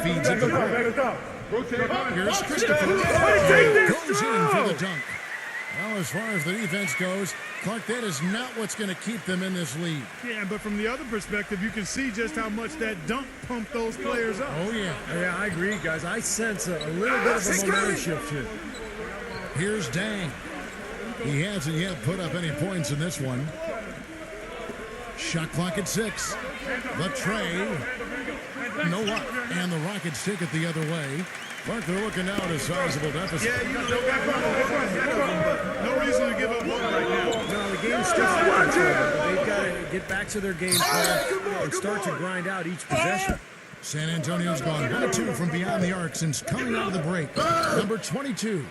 Feeds it to Porter. Here's Christopher. Goes in for the dunk. Well, as far as the defense goes, Clark, that is not what's going to keep them in this lead. Yeah, but from the other perspective, you can see just how much that dunk pumped those players up. Oh, yeah. Yeah, I agree, guys. I sense a little bit of a momentum shift here. Here's Dang. He hasn't yet put up any points in this one. Shot clock at 6. The tray. No luck. And the Rockets take it the other way. Clark, they're looking now at a sizable deficit. Yeah, you know, they've got ahead of them, but no reason to give up hope right now. No, the game's still on. They've got to get back to their game plan and start to grind out each possession. San Antonio's gone 1-2 from beyond the arc since coming out of the break. Number 22.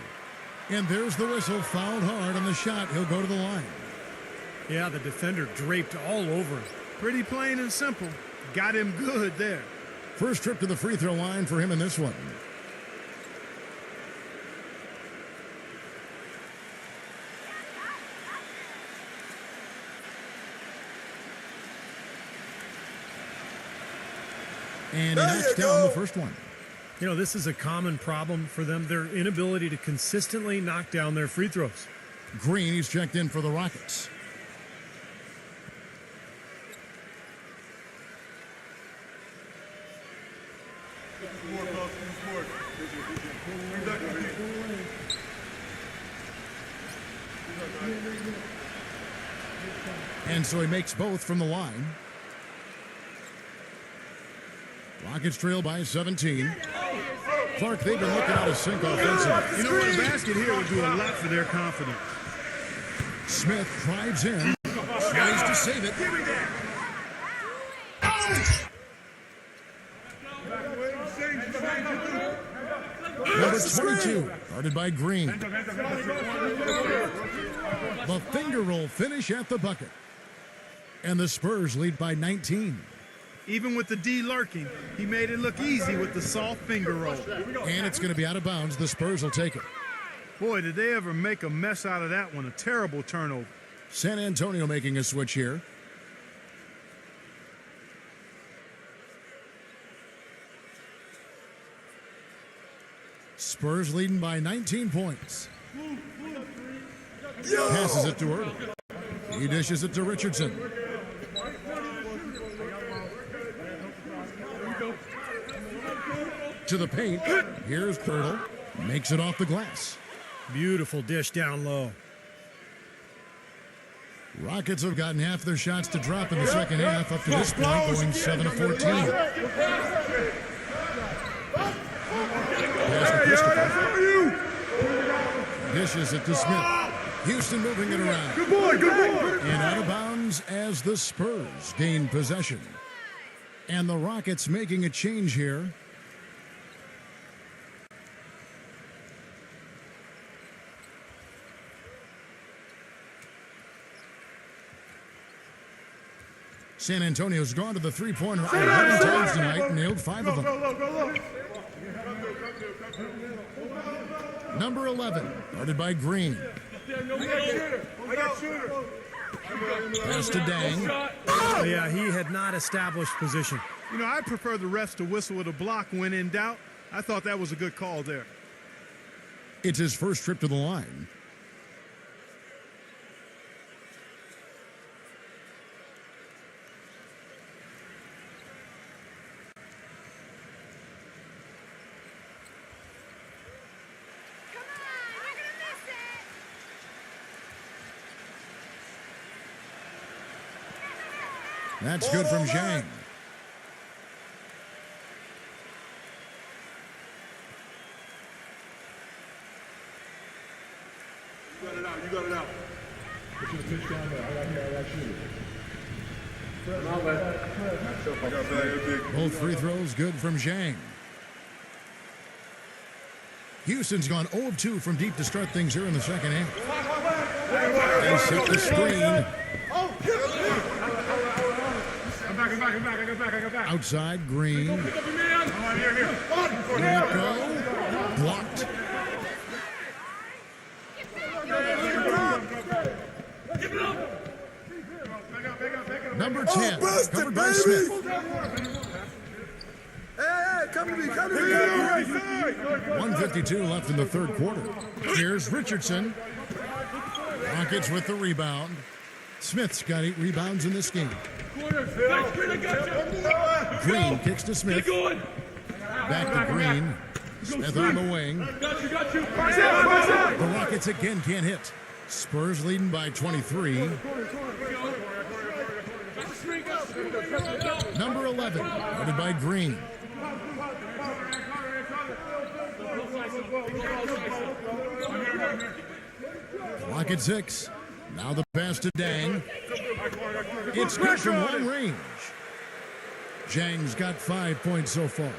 And there's the whistle, fouled hard on the shot. He'll go to the line. Yeah, the defender draped all over him. Pretty plain and simple. Got him good there. First trip to the free throw line for him in this one. And he knocks down the first one. You know, this is a common problem for them, their inability to consistently knock down their free throws. Green, he's checked in for the Rockets. And so he makes both from the line. Rockets trail by 17. Clark, they've been looking out of sync offensively. You know what, a basket here would do a lot for their confidence. Smith drives in, tries to save it. Number 22, guarded by Green. The finger roll finish at the bucket. And the Spurs lead by 19. Even with the D lurking, he made it look easy with the soft finger roll. And it's going to be out of bounds. The Spurs will take it. Boy, did they ever make a mess out of that one. A terrible turnover. San Antonio making a switch here. Spurs leading by 19 points. Passes it to Ertl. He dishes it to Richardson. To the paint. Here's Ertl. Makes it off the glass. Beautiful dish down low. Rockets have gotten half their shots to drop in the second half up to this point, going 7 of 14. Pass to Christopher. Dishes it to Smith. Houston moving it around. Good boy, good boy. And out of bounds as the Spurs gain possession. And the Rockets making a change here. San Antonio's gone to the three-pointer 11 times tonight, nailed 5 of them. Number 11, guarded by Green. Pass to Dang. Oh, yeah, he had not established position. You know, I prefer the refs to whistle with a block when in doubt. I thought that was a good call there. It's his first trip to the line. That's good from Zhang. You got it out, you got it out. Put your pitch down there. I got shoot. Both free throws good from Zhang. Houston's gone 0 of 2 from deep to start things here in the second half. They set the screen. I'm back. Outside, Green. Let it go. Blocked. Number 10, covered by Smith. Hey, come 1:52 left in the third quarter. Here's Richardson. Rockets with the rebound. Smith's got 8 rebounds in this game. Green kicks to Smith. Back to Green. Smith on the wing. The Rockets again can't hit. Spurs leading by 23. Number 11, guarded by Green. Clock at 6. Now the pass to Dang. It's good from long range. Jang's got 5 points so far.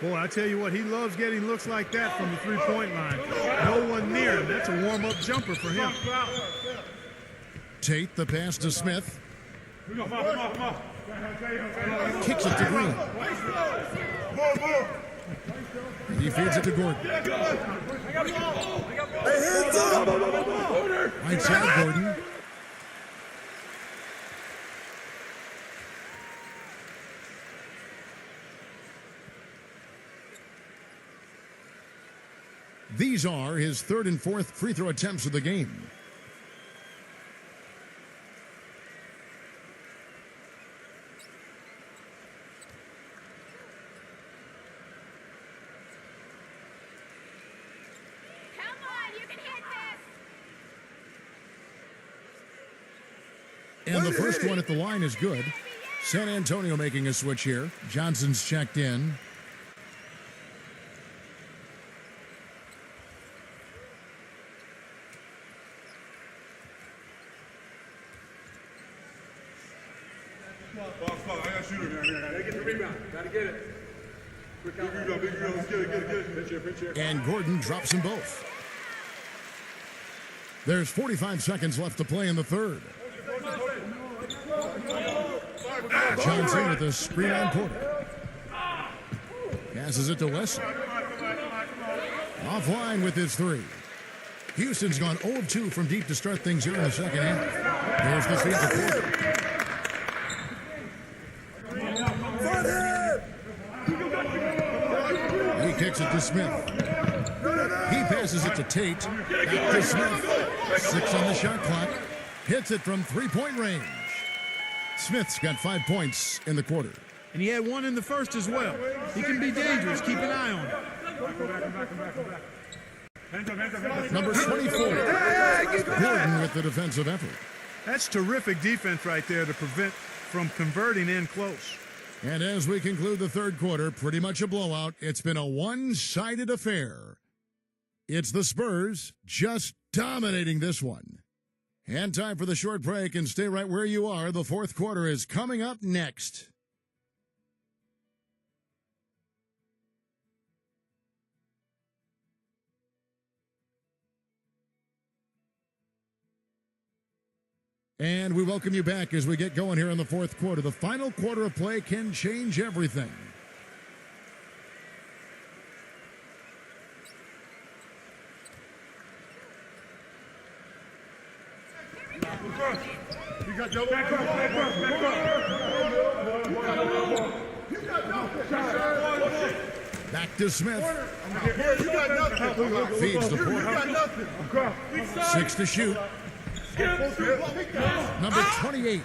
Boy, I tell you what, he loves getting looks like that from the three-point line. No one near him. That's a warm-up jumper for him. Tate, the pass to Smith. Kicks it to Green. He feeds it to Gordon. Right side, Gordon. These are his third and fourth free throw attempts of the game. Come on, you can hit this. And the first one at the line is good. San Antonio making a switch here. Johnson's checked in. I got a shooter, man. Gotta get the rebound. Gotta get it. Big rebound. Let's get it. Pinch here. And Gordon drops them both. There's 45 seconds left to play in the third. Johnson with a screen on Porter. Passes it to Wesley. Offline with his 3. Houston's gone 0 of 2 from deep to start things here in the second half. There's the feed to Porter. He kicks it to Smith. He passes it to Tate. Back to Smith. 6 on the shot clock. Hits it from three-point range. Smith's got 5 points in the quarter. And he had 1 in the first as well. He can be dangerous. Keep an eye on him. Number 24. Gordon with the defensive effort. That's terrific defense right there to prevent from converting in close. And as we conclude the third quarter, pretty much a blowout. It's been a one-sided affair. It's the Spurs just dominating this one. And time for the short break, and stay right where you are. The fourth quarter is coming up next. And we welcome you back as we get going here in the fourth quarter. The final quarter of play can change everything. You got double. Back up. Back to Smith. You got nothing. Feeds to Porter. 6 to shoot. Number 28.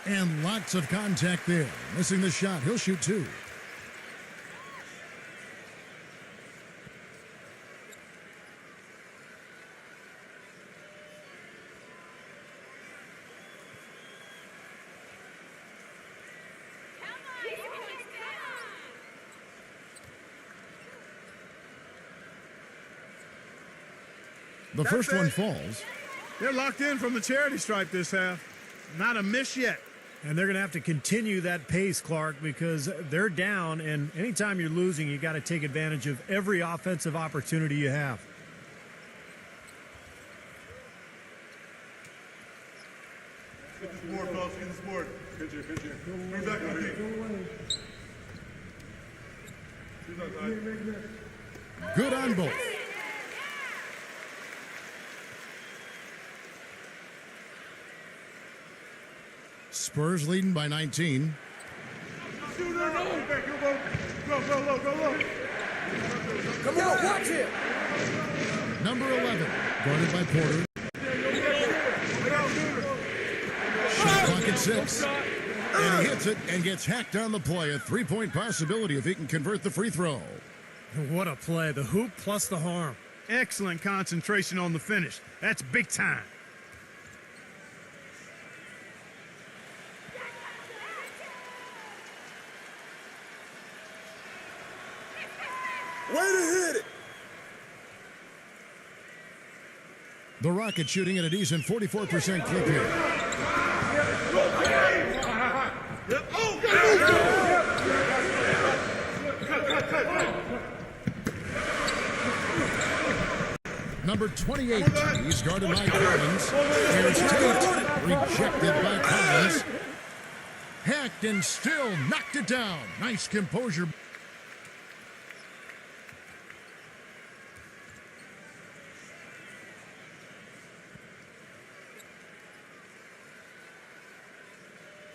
And lots of contact there. Missing the shot. He'll shoot 2. The first one falls. They're locked in from the charity stripe this half. Not a miss yet. And they're going to have to continue that pace, Clark, because they're down, and anytime you're losing, you got to take advantage of every offensive opportunity you have. Get this board, fellas. Get this board. Pinch here. Move back on me. Good on both. Spurs leading by 19. Come on, watch it. Number 11, guarded by Porter. Shot clock at 6. And he hits it and gets hacked on the play. A three-point possibility if he can convert the free throw. What a play. The hoop plus the harm. Excellent concentration on the finish. That's big time. Way to hit it. The Rockets shooting at a decent 44% clip here. Number 28, he's guarded by Collins. Here's Tate, rejected by Collins. Hacked and still knocked it down. Nice composure.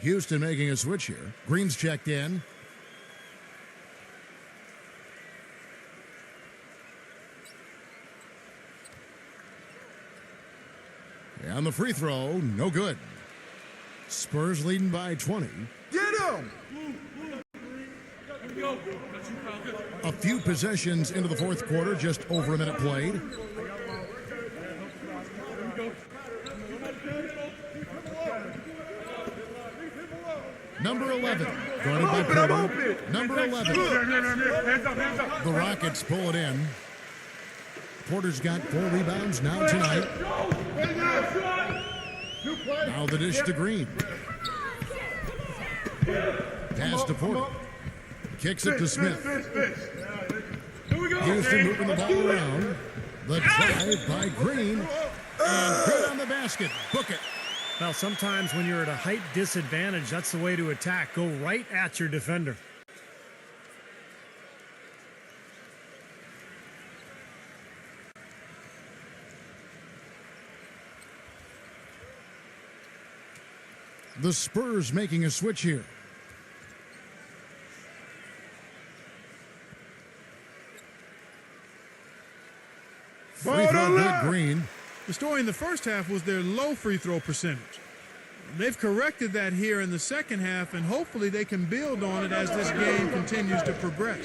Houston making a switch here. Green's checked in. And the free throw, no good. Spurs leading by 20. Get him. A few possessions into the fourth quarter, just over a minute played. Number 11, guarded by Porter. Number 11. The Rockets pull it in. Porter's got 4 rebounds now tonight. Now the dish to Green. Pass to Porter. Kicks it to Smith. Houston moving the ball around. The drive by Green. And good on the basket. Book it. Well, sometimes when you're at a height disadvantage, that's the way to attack. Go right at your defender. The Spurs making a switch here. Free throw good, Green. The story in the first half was their low free throw percentage. They've corrected that here in the second half, and hopefully they can build on it as this game continues to progress.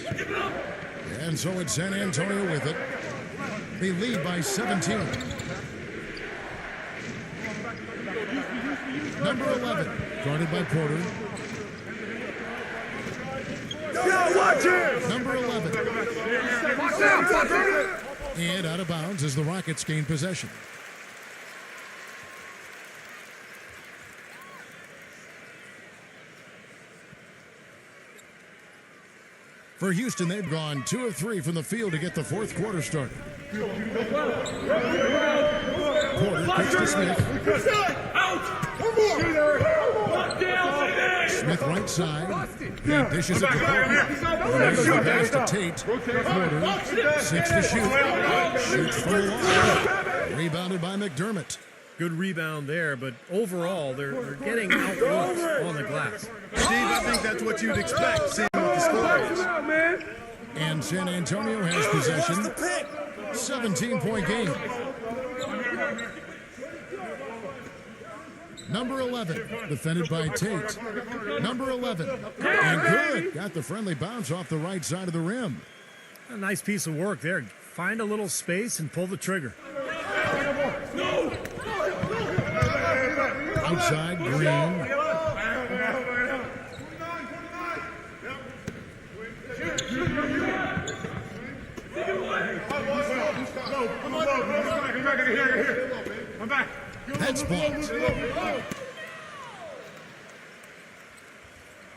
And so it's San Antonio with it. They lead by 17. Number 11, guarded by Porter. Watch it. Number 11. And out of bounds as the Rockets gain possession. For Houston, they've gone 2 of 3 from the field to get the fourth quarter started. Porter kicks to Smith. Smith right side. He dishes it to Porter. There's the pass to Tate. Porter, 6 to shoot. Shoots for the line. Rebounded by McDermott. Good rebound there, but overall, they're getting outworked on the glass. Steve, I think that's what you'd expect, seeing what the score is. And San Antonio has possession. 17-point game. Number 11, defended by Tate. Number 11, and good. Got the friendly bounce off the right side of the rim. A nice piece of work there. Find a little space and pull the trigger. Outside, Green. That's blocked.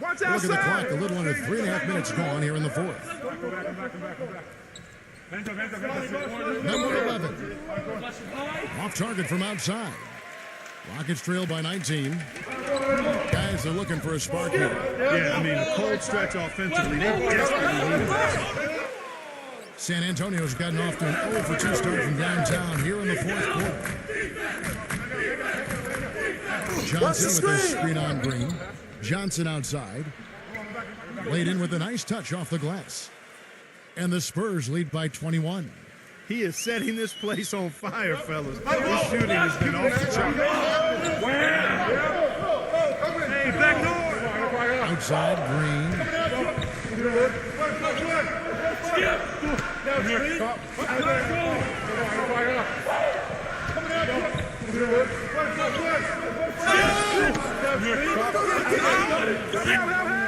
Look at the clock. A little under 3.5 minutes gone here in the fourth. Number 11. Off target from outside. Rockets trail by 19. Guys are looking for a spark here. Yeah, I mean, a cold stretch offensively. They desperately need it. San Antonio's gotten off to an 0 for 2 start from downtown here in the fourth quarter. Johnson with a screen on Green. Johnson outside. Laid in with a nice touch off the glass. And the Spurs lead by 21. He is setting this place on fire, fellas. His shooting has been off the chart. Hey, back door. Outside, Green.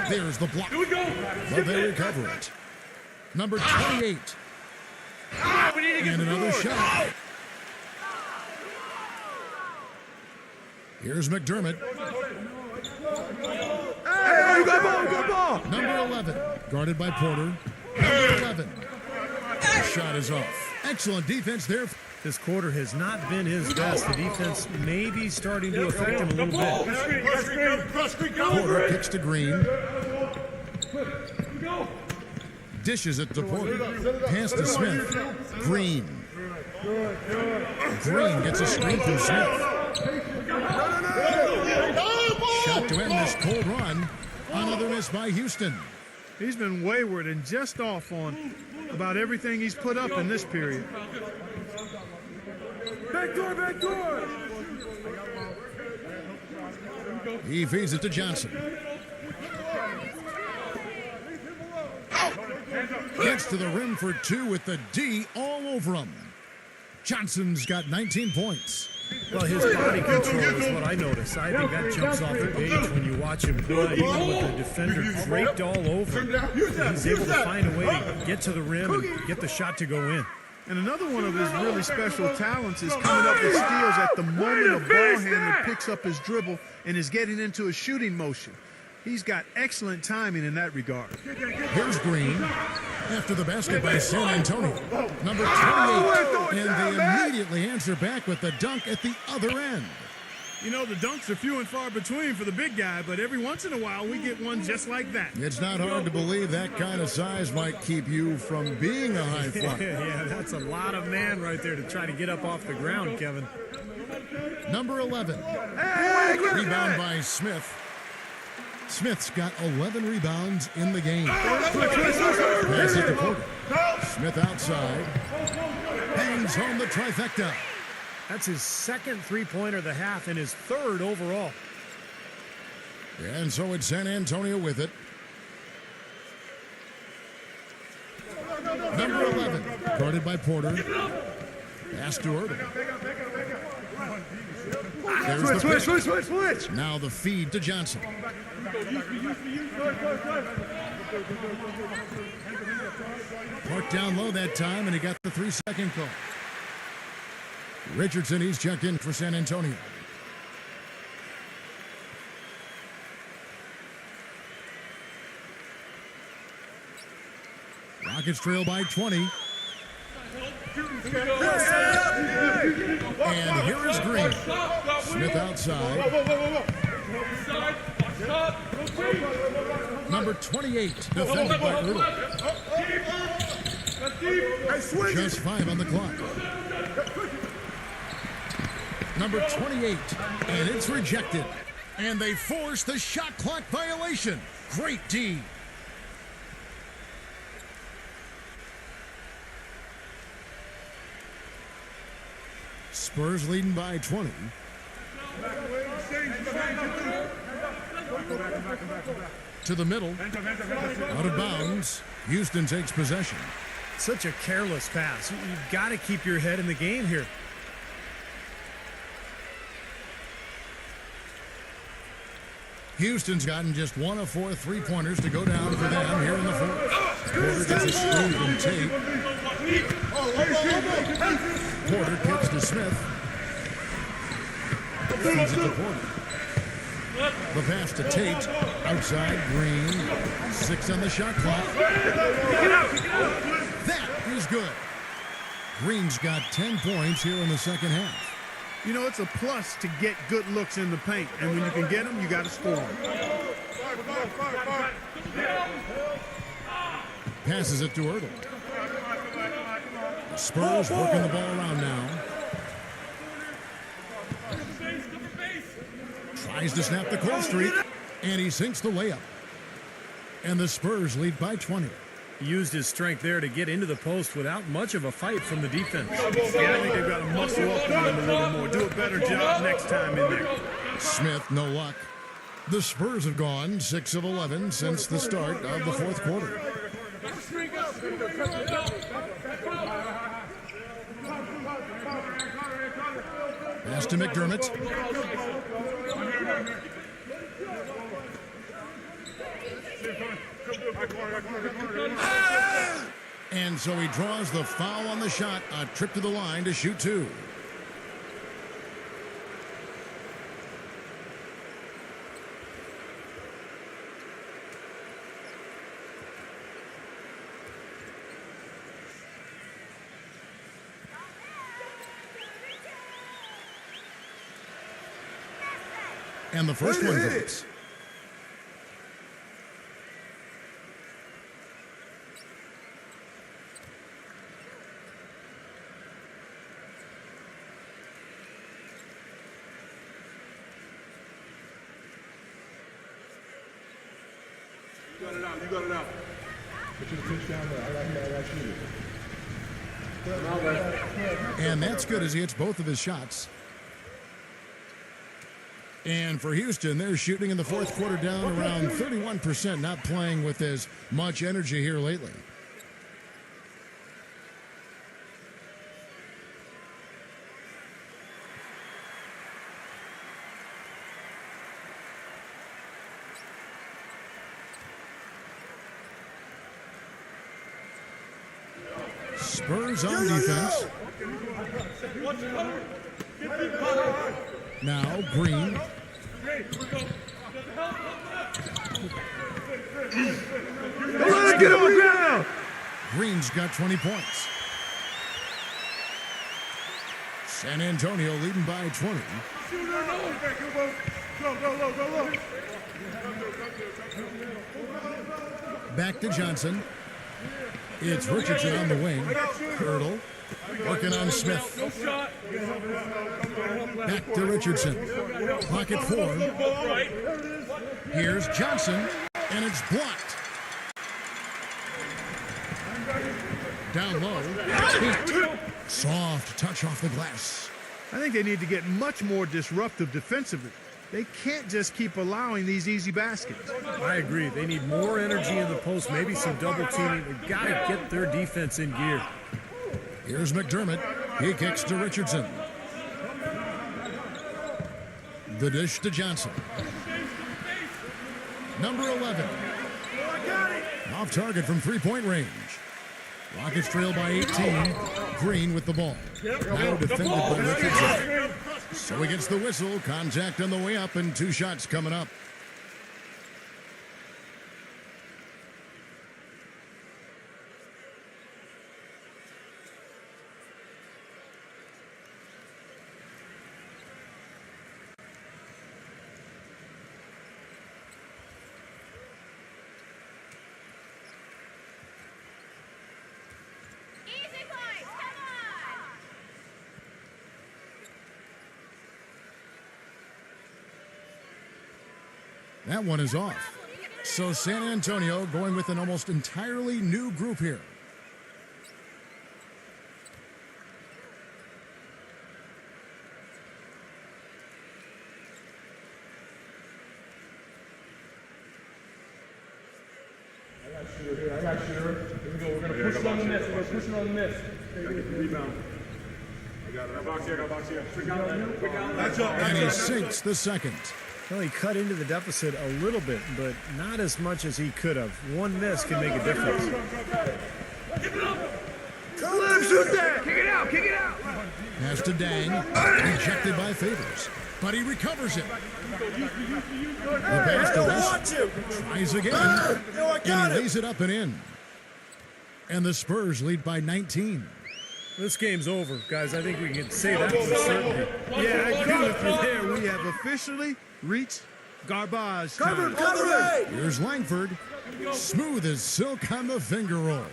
There's the block. But they recover it. Number 28. And another shot. Here's McDermott. Hey, good ball. Number 11. Guarded by Porter. Number 11. The shot is off. Excellent defense there. This quarter has not been his best. The defense may be starting to affect him a little bit. Porter kicks to Green. Dishes it to Porter. Pass to Smith. Green. Green gets a screen from Smith. Shot to end this cold run. Another miss by Houston. He's been wayward and just off on about everything he's put up in this period. Back door. He feeds it to Johnson. Gets to the rim for two with the D all over him. Johnson's got 19 points. Well, his body control is what I notice. I think that jumps off the page when you watch him play, even with the defender draped all over him. He's able to find a way to get to the rim and get the shot to go in. And another one of his really special talents is coming up with steals at the moment a ball handler picks up his dribble and is getting into a shooting motion. He's got excellent timing in that regard. Here's Green after the basket by San Antonio. Number 28. And they immediately answer back with the dunk at the other end. You know, the dunks are few and far between for the big guy, but every once in a while we get one just like that. It's not hard to believe that kind of size might keep you from being a high flyer. Yeah, that's a lot of man right there to try to get up off the ground, Kevin. Number 11. Rebound by Smith. Smith's got 11 rebounds in the game. Pass it to Porter. Smith outside. Hangs home the trifecta. That's his second three-pointer of the half and his third overall. And so it's San Antonio with it. Number 11, guarded by Porter. Pass to Erdo. There's the Switch. Now the feed to Johnson. Parked down low that time, and he got the 3-second call. Richardson, he's checked in for San Antonio. Rockets trail by 20. And here is Green. Smith outside. Number 28, defended by Earl. Just 5 on the clock. Number 28, and it's rejected. And they force the shot clock violation. Great D. Spurs leading by 20. To the middle. Out of bounds. Houston takes possession. Such a careless pass. You've got to keep your head in the game here. Houston's gotten just 1 of 4 3-pointers to go down for them here in the fourth. Porter gets a screen from Tate. Porter kicks to Smith. Feeds it to Porter. The pass to Tate. Outside, Green. 6 on the shot clock. That is good. Green's got 10 points here in the second half. You know, it's a plus to get good looks in the paint, and when you can get them, you got to score them. Passes it to Erdo. The Spurs working the ball around now. Tries to snap the cold streak, and he sinks the layup. And the Spurs lead by 20. He used his strength there to get into the post without much of a fight from the defense. Yeah, I think they've got to muscle up on him a little more. Do a better job next time in there. Smith, no luck. The Spurs have gone 6 of 11 since the start of the fourth quarter. Pass to McDermott. And so he draws the foul on the shot. A trip to the line to shoot two. And the first one goes. You got it out. You got it out. Put your pitch down there. I got you. And that's good as he hits both of his shots. And for Houston, they're shooting in the fourth quarter down around 31%, not playing with as much energy here lately. Spurs on defense. Now Green. Let's get on the ground. Green's got 20 points. San Antonio leading by 20. Go. Back to Johnson. It's Richardson on the wing. Hurdle. Working on Smith. Back to Richardson. Pocket four. Here's Johnson. And it's blocked. Down low. Soft touch off the glass. I think they need to get much more disruptive defensively. They can't just keep allowing these easy baskets. I agree. They need more energy in the post, maybe some double teaming. They've got to get their defense in gear. Here's McDermott. He kicks to Richardson. The dish to Johnson. Number 11. Off target from three-point range. Rockets trail by 18. Green with the ball. Now defended by Richardson. So he gets the whistle. Contact on the way up and two shots coming up. Easy boys, come on! That one is off. So San Antonio going with an almost entirely new group here. I got shooter. Here we go. We're going to push it on the miss. We're going to push it on the miss. Rebound. I got it. Box here. That's up. And he sinks the second. Well, he cut into the deficit a little bit, but not as much as he could have. One miss can make a difference. Let him shoot that. Kick it out. Pass to Dang. Rejected by Favors. But he recovers it. The pass to West. Tries again. And he lays it up and in. And the Spurs lead by 19. This game's over, guys. I think we can say that with certainty. Yeah, I agree with you there. We have officially reached garbage time. Here's Langford. Smooth as silk on the finger roll.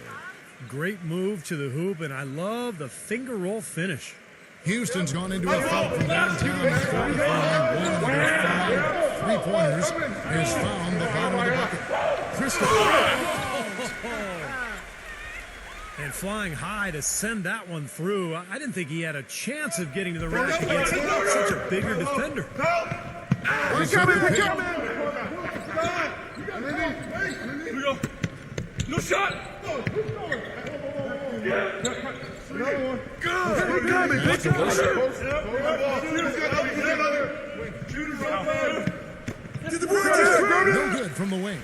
Great move to the hoop, and I love the finger roll finish. Houston's gone into a foul from downtown. 45, 1 under 5. three-pointers has found the bottom of the bucket. Christopher. And flying high to send that one through. I didn't think he had a chance of getting to the rack against such a bigger defender. No shot! No good from the wing.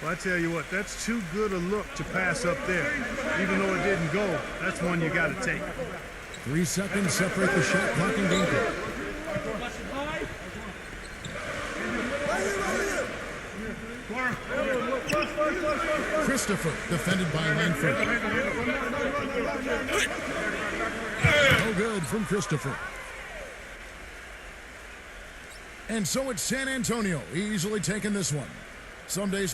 Well, I tell you what, that's too good a look to pass up there. Even though it didn't go, that's one you got to take. 3 seconds separate the shot clock and game clock. Christopher, defended by Langford. No good from Christopher. And so it's San Antonio, easily taking this one. Some days